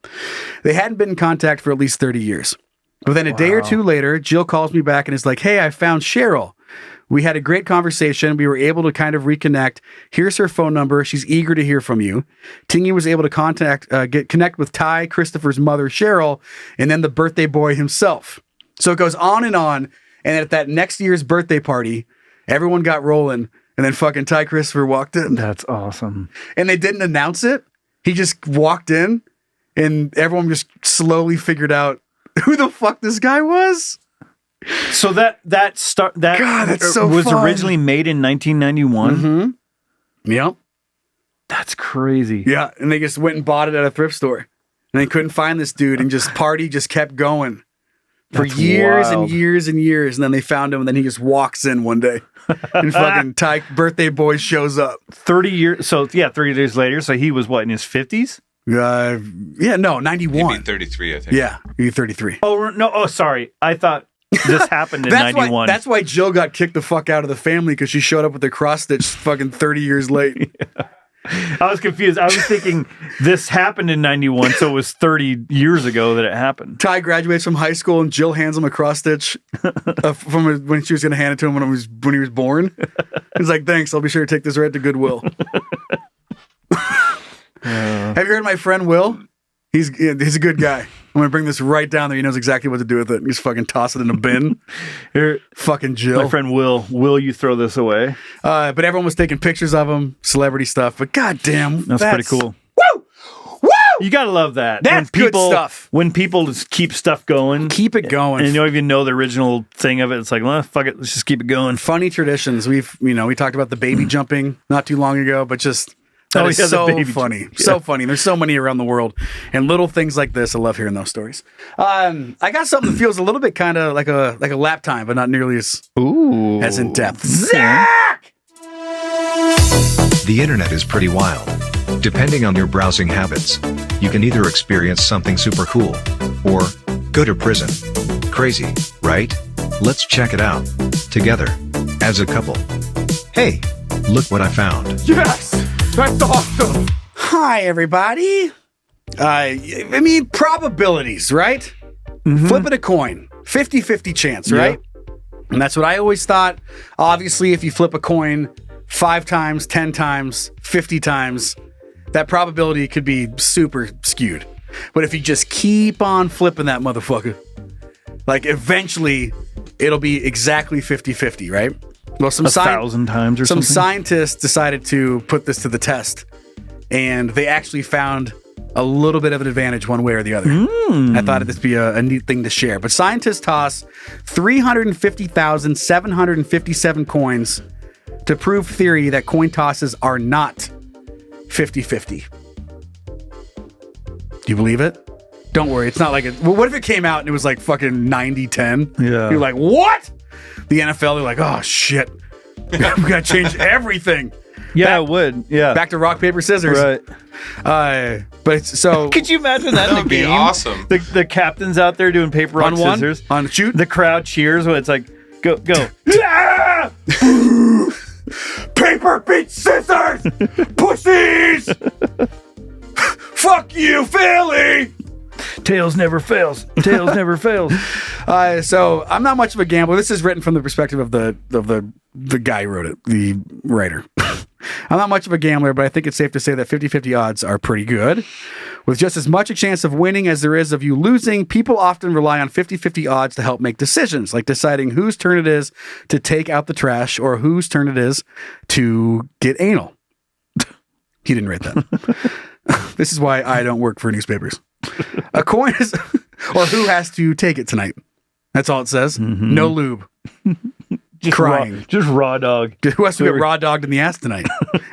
They hadn't been in contact for at least 30 years. But then a day or two later, Jill calls me back and is like, hey, I found Cheryl. We had a great conversation. We were able to kind of reconnect. Here's her phone number. She's eager to hear from you. Tingy was able to connect with Ty Christopher's mother, Cheryl, and then the birthday boy himself. So it goes on. And at that next year's birthday party, everyone got rolling, and then fucking Ty Christopher walked in. That's awesome. And they didn't announce it. He just walked in, and everyone just slowly figured out who the fuck this guy was. So that God, that's so was fun. originally made in 1991. Mm-hmm. Yep. That's crazy. Yeah, and they just went and bought it at a thrift store, and they couldn't find this dude, and party just kept going for years and years and years, and then they found him, and then he just walks in one day, and fucking Ty birthday boy shows up. 30 years. So yeah, 30 years later. So he was what, in his 50s? 91. He'd be 33, I think. Yeah, he'd be 33. Oh no. Oh, sorry. I thought this happened in 91. That's why Jill got kicked the fuck out of the family, because she showed up with her cross stitch fucking 30 years late. Yeah. I was confused. I was thinking this happened in 91, so it was 30 years ago that it happened. Ty graduates from high school and Jill hands him a cross stitch from when she was going to hand it to him when he was born. He's like, thanks, I'll be sure to take this right to Goodwill. Have you heard of my friend Will? He's a good guy. I'm going to bring this right down there. He knows exactly what to do with it. Just fucking toss it in a bin. Here, fucking Jill. My friend Will you throw this away? But everyone was taking pictures of him, celebrity stuff. But goddamn, that's pretty cool. Woo! Woo! You gotta love that. That's good stuff. When people just keep stuff going. Keep it going. And you don't even know the original thing of it. It's like, well, fuck it. Let's just keep it going. Funny traditions. We talked about the baby jumping not too long ago, but just... That is so funny. Yeah. So funny. There's so many around the world. And little things like this. I love hearing those stories. I got something that feels a little bit kind of like a lap time, but not nearly as in depth. Zach! The internet is pretty wild. Depending on your browsing habits, you can either experience something super cool or go to prison. Crazy, right? Let's check it out together as a couple. Hey, look what I found. Yes! That's awesome. Hi, everybody. Probabilities, right? Mm-hmm. Flipping a coin. 50-50 chance, right? Yep. And that's what I always thought. Obviously, if you flip a coin 5 times, 10 times, 50 times, that probability could be super skewed. But if you just keep on flipping that motherfucker, like eventually it'll be exactly 50-50, right? Well, 1,000 times or some something. scientists decided to put this to the test, and they actually found a little bit of an advantage one way or the other. I thought this would be a neat thing to share. But scientists toss 350,757 coins to prove theory that coin tosses are not 50-50. Do you believe it? Don't worry, it's not like it. Well, what if it came out and it was like fucking 90-10? Yeah. You're like, what? The NFL, they're like, oh, shit. We got to change everything. Yeah, it would. Yeah. Back to rock, paper, scissors. Right. But it's so... Could you imagine that in the game? Awesome. The captain's out there doing paper, rock, scissors. On shoot. The crowd cheers when it's like, go. Paper beats scissors! Pussies! Fuck you, Philly! Tails never fails. Tails never fails. So I'm not much of a gambler. This is written from the perspective of the guy who wrote it, the writer. I'm not much of a gambler, but I think it's safe to say that 50-50 odds are pretty good. With just as much a chance of winning as there is of you losing, people often rely on 50-50 odds to help make decisions, like deciding whose turn it is to take out the trash or whose turn it is to get anal. He didn't write that. This is why I don't work for newspapers. A coin is, or who has to take it tonight. That's all it says. No lube. Just Crying. Just raw dog. Who has to get raw dogged in the ass tonight?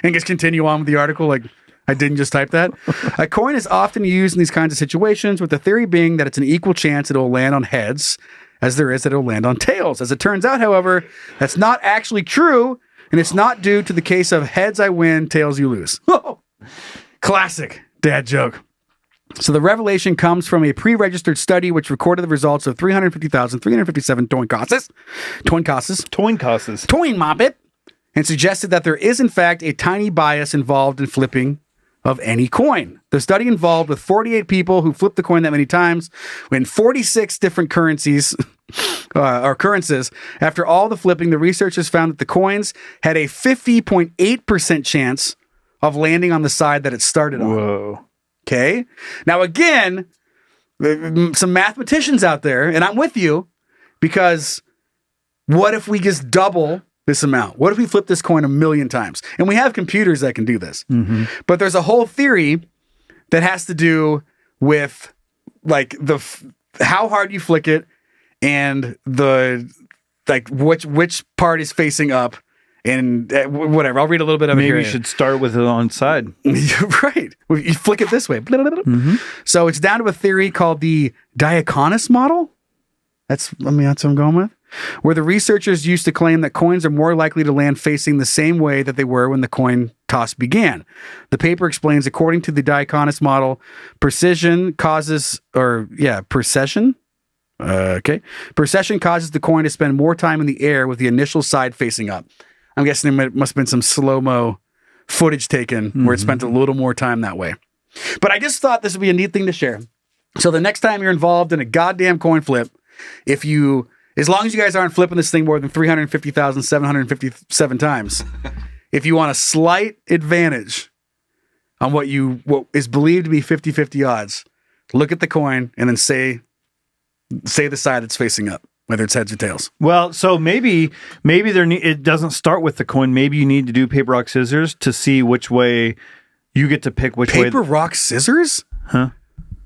And just continue on with the article like I didn't just type that. A coin is often used in these kinds of situations, with the theory being that it's an equal chance it will land on heads as there is that it will land on tails. As it turns out, however, that's not actually true, and it's not due to the case of heads I win, tails you lose. Classic dad joke. So the revelation comes from a pre-registered study which recorded the results of 350,357 toin tosses, toin moppet, and suggested that there is in fact a tiny bias involved in flipping of any coin. The study involved with 48 people who flipped the coin that many times in 46 different currencies or occurrences. After all the flipping, the researchers found that the coins had a 50.8% chance of landing on the side that it started on. Whoa. Okay. Now, again, some mathematicians out there, and I'm with you, because what if we just double this amount? What if we flip this coin 1,000,000 times? And we have computers that can do this. But there's a whole theory that has to do with like how hard you flick it and the like which part is facing up. And whatever, I'll read a little bit of it here. Maybe you should start with it on side. Right. You flick it this way. So it's down to a theory called the Diaconus model. That's what I'm going with. Where the researchers used to claim that coins are more likely to land facing the same way that they were when the coin toss began. The paper explains, according to the Diaconus model, precession causes the coin to spend more time in the air with the initial side facing up. I'm guessing there must have been some slow-mo footage taken where it spent a little more time that way. But I just thought this would be a neat thing to share. So the next time you're involved in a goddamn coin flip, as long as you guys aren't flipping this thing more than 350,757 times, if you want a slight advantage on what is believed to be 50-50 odds, look at the coin and then say the side that's facing up, whether it's heads or tails. Well, so maybe it doesn't start with the coin. Maybe you need to do paper, rock, scissors to see which way you get to pick which way. Paper, rock, scissors? Huh?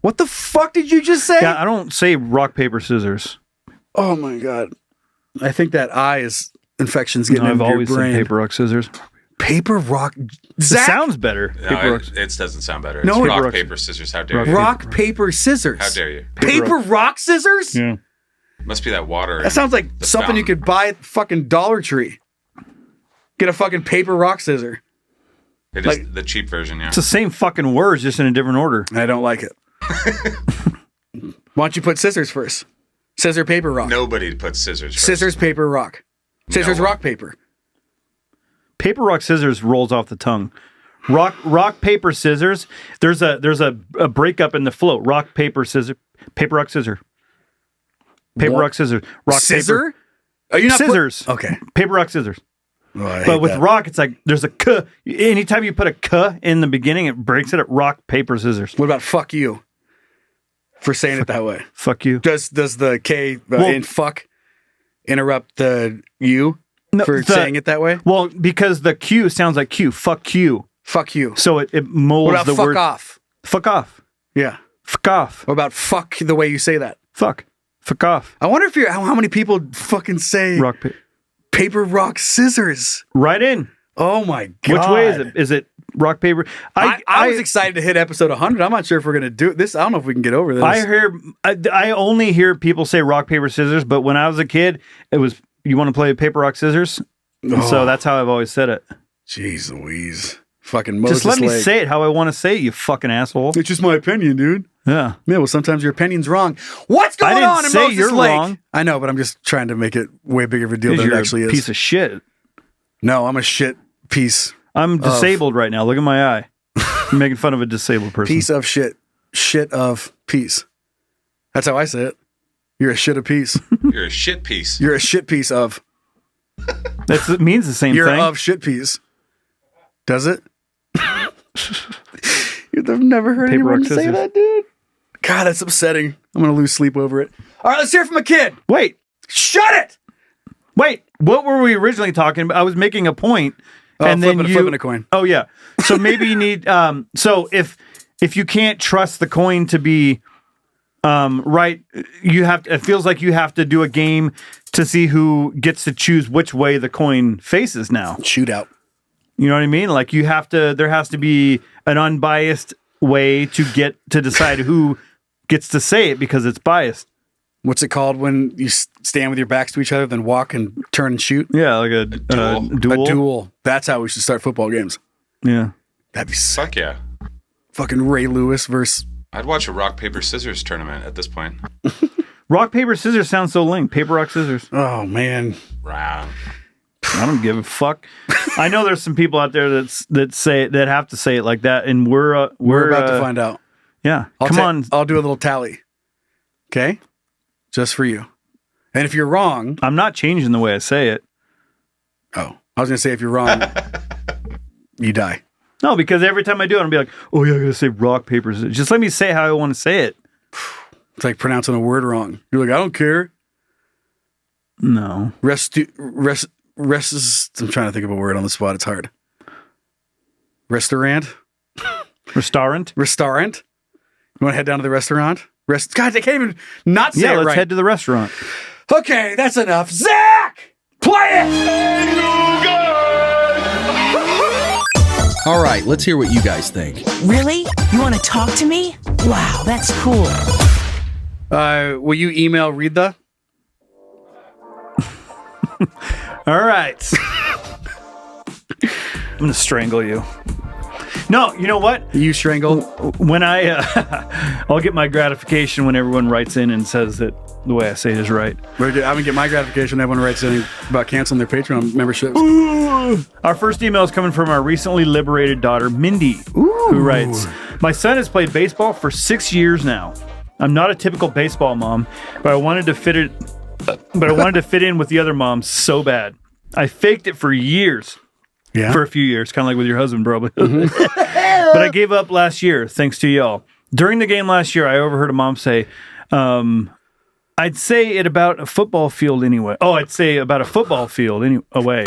What the fuck did you just say? Yeah, I don't say rock, paper, scissors. Oh my God. I think that infection's getting into your brain. I've always said paper, rock, scissors. Paper, rock. Zach? It sounds better. No, it doesn't sound better. No, it's rock, paper, scissors. How dare you? Rock, paper, scissors. How dare you? Paper, rock, scissors? Yeah. Must be that water. That sounds like something you could buy at the fucking Dollar Tree. Get a fucking paper, rock, scissor. It is the cheap version, yeah. It's the same fucking words, just in a different order. I don't like it. Why don't you put scissors first? Scissor, paper, rock. Nobody puts scissors first. Scissors, paper, rock. Scissors, rock, paper. Paper, rock, scissors rolls off the tongue. Rock, paper, scissors. There's a breakup in the float. Rock, paper, scissors. Paper, rock, scissor. Paper, rock, scissors. Rock, scissor? paper. Are you not scissors? Okay. Paper, rock, scissors. Oh, but with rock, it's like there's a k. Anytime you put a k in the beginning, it breaks it at rock, paper, scissors. What about fuck you? For saying it that way. Fuck you. Does the K in fuck interrupt the U for saying it that way? Well, because the Q sounds like Q. Fuck you. Fuck you. So it molds what about the fuck word. Off? Fuck off. Yeah. Fuck off. What about fuck the way you say that? Fuck. Fuck off. I wonder how many people fucking say rock, paper, rock, scissors. Right in. Oh my God. Which way is it? Is it rock, paper? I was excited to hit episode 100. I'm not sure if we're going to do this. I don't know if we can get over this. I only hear people say rock, paper, scissors, but when I was a kid, it was, you want to play paper, rock, scissors? So that's how I've always said it. Jeez Louise. Fucking Moses Just let me Lake. say it how I want to say it, you fucking asshole. It's just my opinion, dude. Yeah. Yeah, well, sometimes your opinion's wrong. What's going on in Moses you're Lake? Wrong. I know, but I'm just trying to make it way bigger of a deal than it actually is. Piece of shit. No, I'm a shit piece. I'm disabled right now. Look at my eye. I'm making fun of a disabled person. Piece of shit. Shit of peace. That's how I say it. You're a shit piece. You're a shit piece. You're a shit piece of. It means the same You're thing. of shit piece. Does it? I've never heard Paper, anyone rock, say scissors. that, dude. God, that's upsetting. I'm going to lose sleep over it. All right, let's hear from a kid. Wait. Shut it! Wait. What were we originally talking about? I was making a point. And then flipping a coin. Oh, yeah. So maybe you need... so if you can't trust the coin to be right, you have to, it feels like you have to do a game to see who gets to choose which way the coin faces now. Shootout. You know what I mean? Like there has to be an unbiased way to get to decide who gets to say it because it's biased. What's it called when you stand with your backs to each other, then walk and turn and shoot? Yeah, like a duel. A duel. That's how we should start football games. Yeah. That'd be sick. Fuck yeah. Fucking Ray Lewis versus... I'd watch a rock, paper, scissors tournament at this point. Rock, paper, scissors sounds so lame. Paper, rock, scissors. Oh, man. Round. I don't give a fuck. I know there's some people out there that have to say it like that, and we're about to find out. Yeah, I'll do a little tally. Okay, just for you. And if you're wrong, I'm not changing the way I say it. Oh, I was gonna say if you're wrong, you die. No, because every time I do it, I'll be like, "Oh yeah, I gotta say rock, paper, scissors." Just let me say how I want to say it. It's like pronouncing a word wrong. You're like, I don't care. No. I'm trying to think of a word on the spot. It's hard. Restaurant? Restaurant? Restaurant? You want to head down to the restaurant? God, I can't even not say it right. Yeah, let's head to the restaurant. Okay, that's enough. Zach! Play it! All right, let's hear what you guys think. Really? You want to talk to me? Wow, that's cool. Will you email Rita? All right. I'm going to strangle you. No, you know what? You strangle? When I'll get my gratification when everyone writes in and says that the way I say it is right. I'm going to get my gratification when everyone writes in about canceling their Patreon memberships. Our first email is coming from our recently liberated daughter, Mindy, who writes, "My son has played baseball for 6 years now. I'm not a typical baseball mom, but I wanted to fit in with the other moms so bad. I faked it for years." Yeah. For a few years, kind of like with your husband, probably. But I gave up last year, thanks to y'all. During the game last year, I overheard a mom say, I'd say it about a football field anyway. Oh, I'd say about a football field away.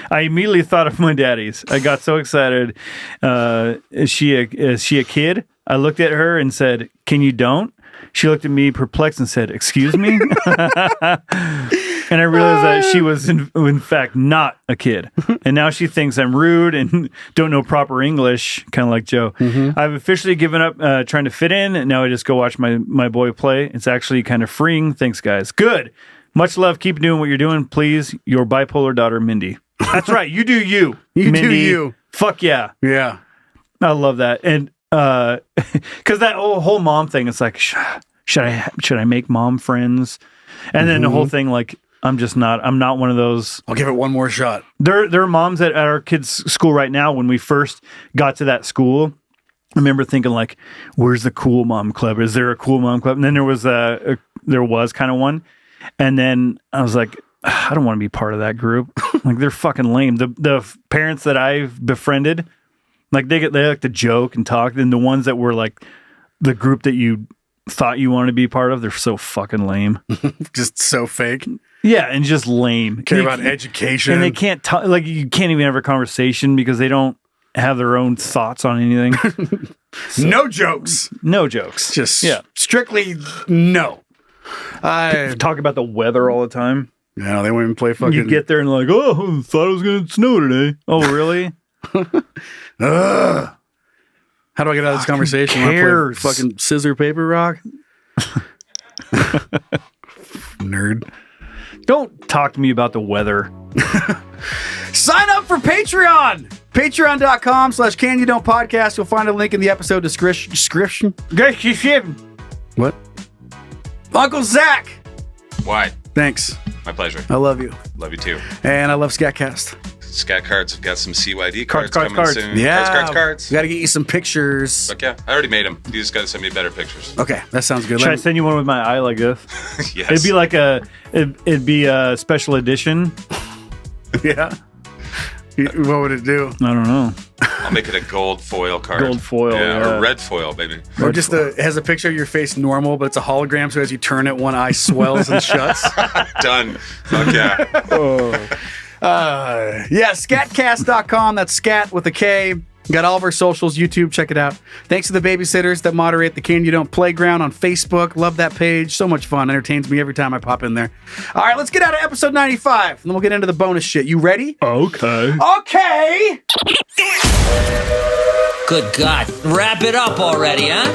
I immediately thought of my daddy's. I got so excited. Is she a kid? I looked at her and said, "Can you don't?" She looked at me perplexed and said, "Excuse me?" And I realized that she was in fact not a kid. And now she thinks I'm rude and don't know proper English, kind of like Joe. I've officially given up trying to fit in, and now I just go watch my boy play. It's actually kind of freeing. Thanks, guys. Good. Much love. Keep doing what you're doing. Please, your bipolar daughter, Mindy. That's right. You do you. You Mindy. do you. Fuck yeah. Yeah. I love that. And because that whole mom thing, it's like, should I make mom friends? And then the whole thing, like, I'm not one of those. I'll give it one more shot. There are moms at our kids' school right now. When we first got to that school, I remember thinking, like, where's the cool mom club? Is there a cool mom club? And then there was kind of one. And then I was like, I don't want to be part of that group. Like, they're fucking lame. The parents that I've befriended, like, they like to joke and talk. And the ones that were like the group that you thought you wanted to be part of, they're so fucking lame. Just so fake. Yeah, and just lame. Care about education. And they can't talk, like, you can't even have a conversation because they don't have their own thoughts on anything. No jokes. No jokes. Just strictly no. Talk about the weather all the time. No, they won't even play fucking. You get there and like, oh, thought it was going to snow today. Oh, really? How do I get out of this conversation? Cares. Fucking scissor, paper, rock? Nerd. Don't talk to me about the weather. Sign up for Patreon. Patreon.com/CanYouDon'tPodcast. You'll find a link in the episode description. What? Uncle Zach. Why? Thanks. My pleasure. I love you. Love you too. And I love Scatcast. Scat Cards have got some CYD Cards, cards coming soon. Yeah. Cards. We got to get you some pictures. Fuck yeah. I already made them. You just got to send me better pictures. Okay, that sounds good. Should I send you one with my eye like this? Yes. It'd be a special edition. Yeah. What would it do? I don't know. I'll make it a gold foil card. Gold foil, yeah. Or red foil, baby. Or just it has a picture of your face normal, but it's a hologram, so as you turn it, one eye swells and shuts. Done. Fuck yeah. Yeah, scatcast.com. That's scat with a K. Got all of our socials, YouTube, check it out. Thanks to the babysitters that moderate the Can You Don't Playground on Facebook. Love that page. So much fun. Entertains me every time I pop in there. All right, let's get out of episode 95, and then we'll get into the bonus shit. You ready? Okay. Okay. Good God. Wrap it up already, huh?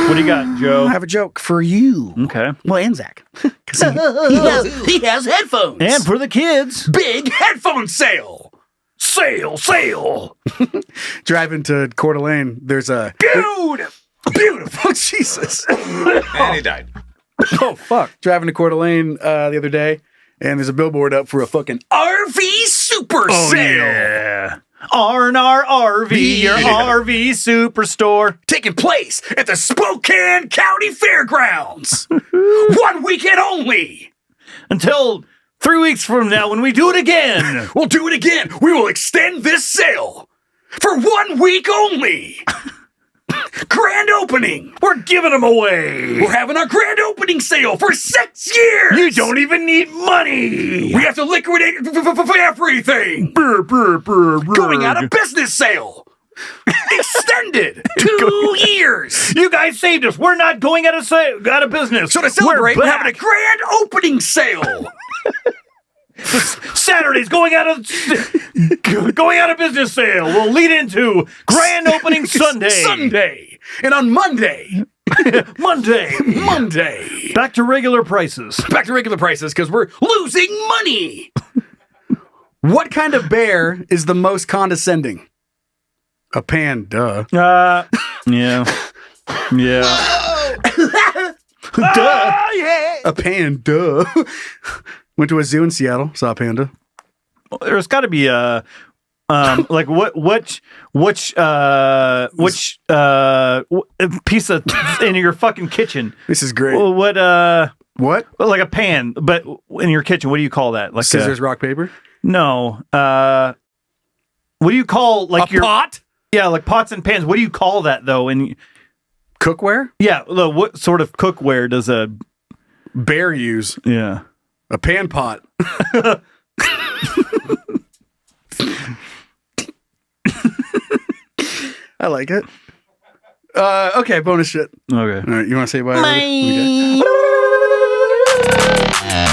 What do you got, Joe? I have a joke for you. Okay. Well, and Zach. He has headphones. And for the kids. Big headphone sale. Sale. Driving to Coeur d'Alene, there's a beautiful Jesus. And he died. Oh, fuck. Driving to Coeur d'Alene the other day, and there's a billboard up for a fucking RV super sale. Yeah. R&R RV, your RV superstore. Taking place at the Spokane County Fairgrounds. 1 weekend only. Until 3 weeks from now when we do it again. We'll do it again. We will extend this sale for 1 week only. Grand opening. We're giving them away. We're having our grand opening sale for 6 years. You don't even need money. We have to liquidate everything. Going out of business sale. Extended 2 years. You guys saved us. We're not going out of business. So to celebrate, we're having a grand opening sale. Saturday's going out of business sale. We'll lead into grand opening Sunday. And on Monday, back to regular prices. Because we're losing money. What kind of bear is the most condescending? A panda. Yeah. Duh. A panda. Went to a zoo in Seattle, saw a panda. There's got to be a like which piece of in your fucking kitchen. This is great. What? Like a pan, but in your kitchen. What do you call that? Like scissors, rock, paper? No. What do you call like your pot? Yeah, like pots and pans. What do you call that though? In cookware? Yeah. What sort of cookware does a bear use? Yeah. A pan pot. I like it. Okay, bonus shit. Okay. All right, you want to say bye? Bye. Okay.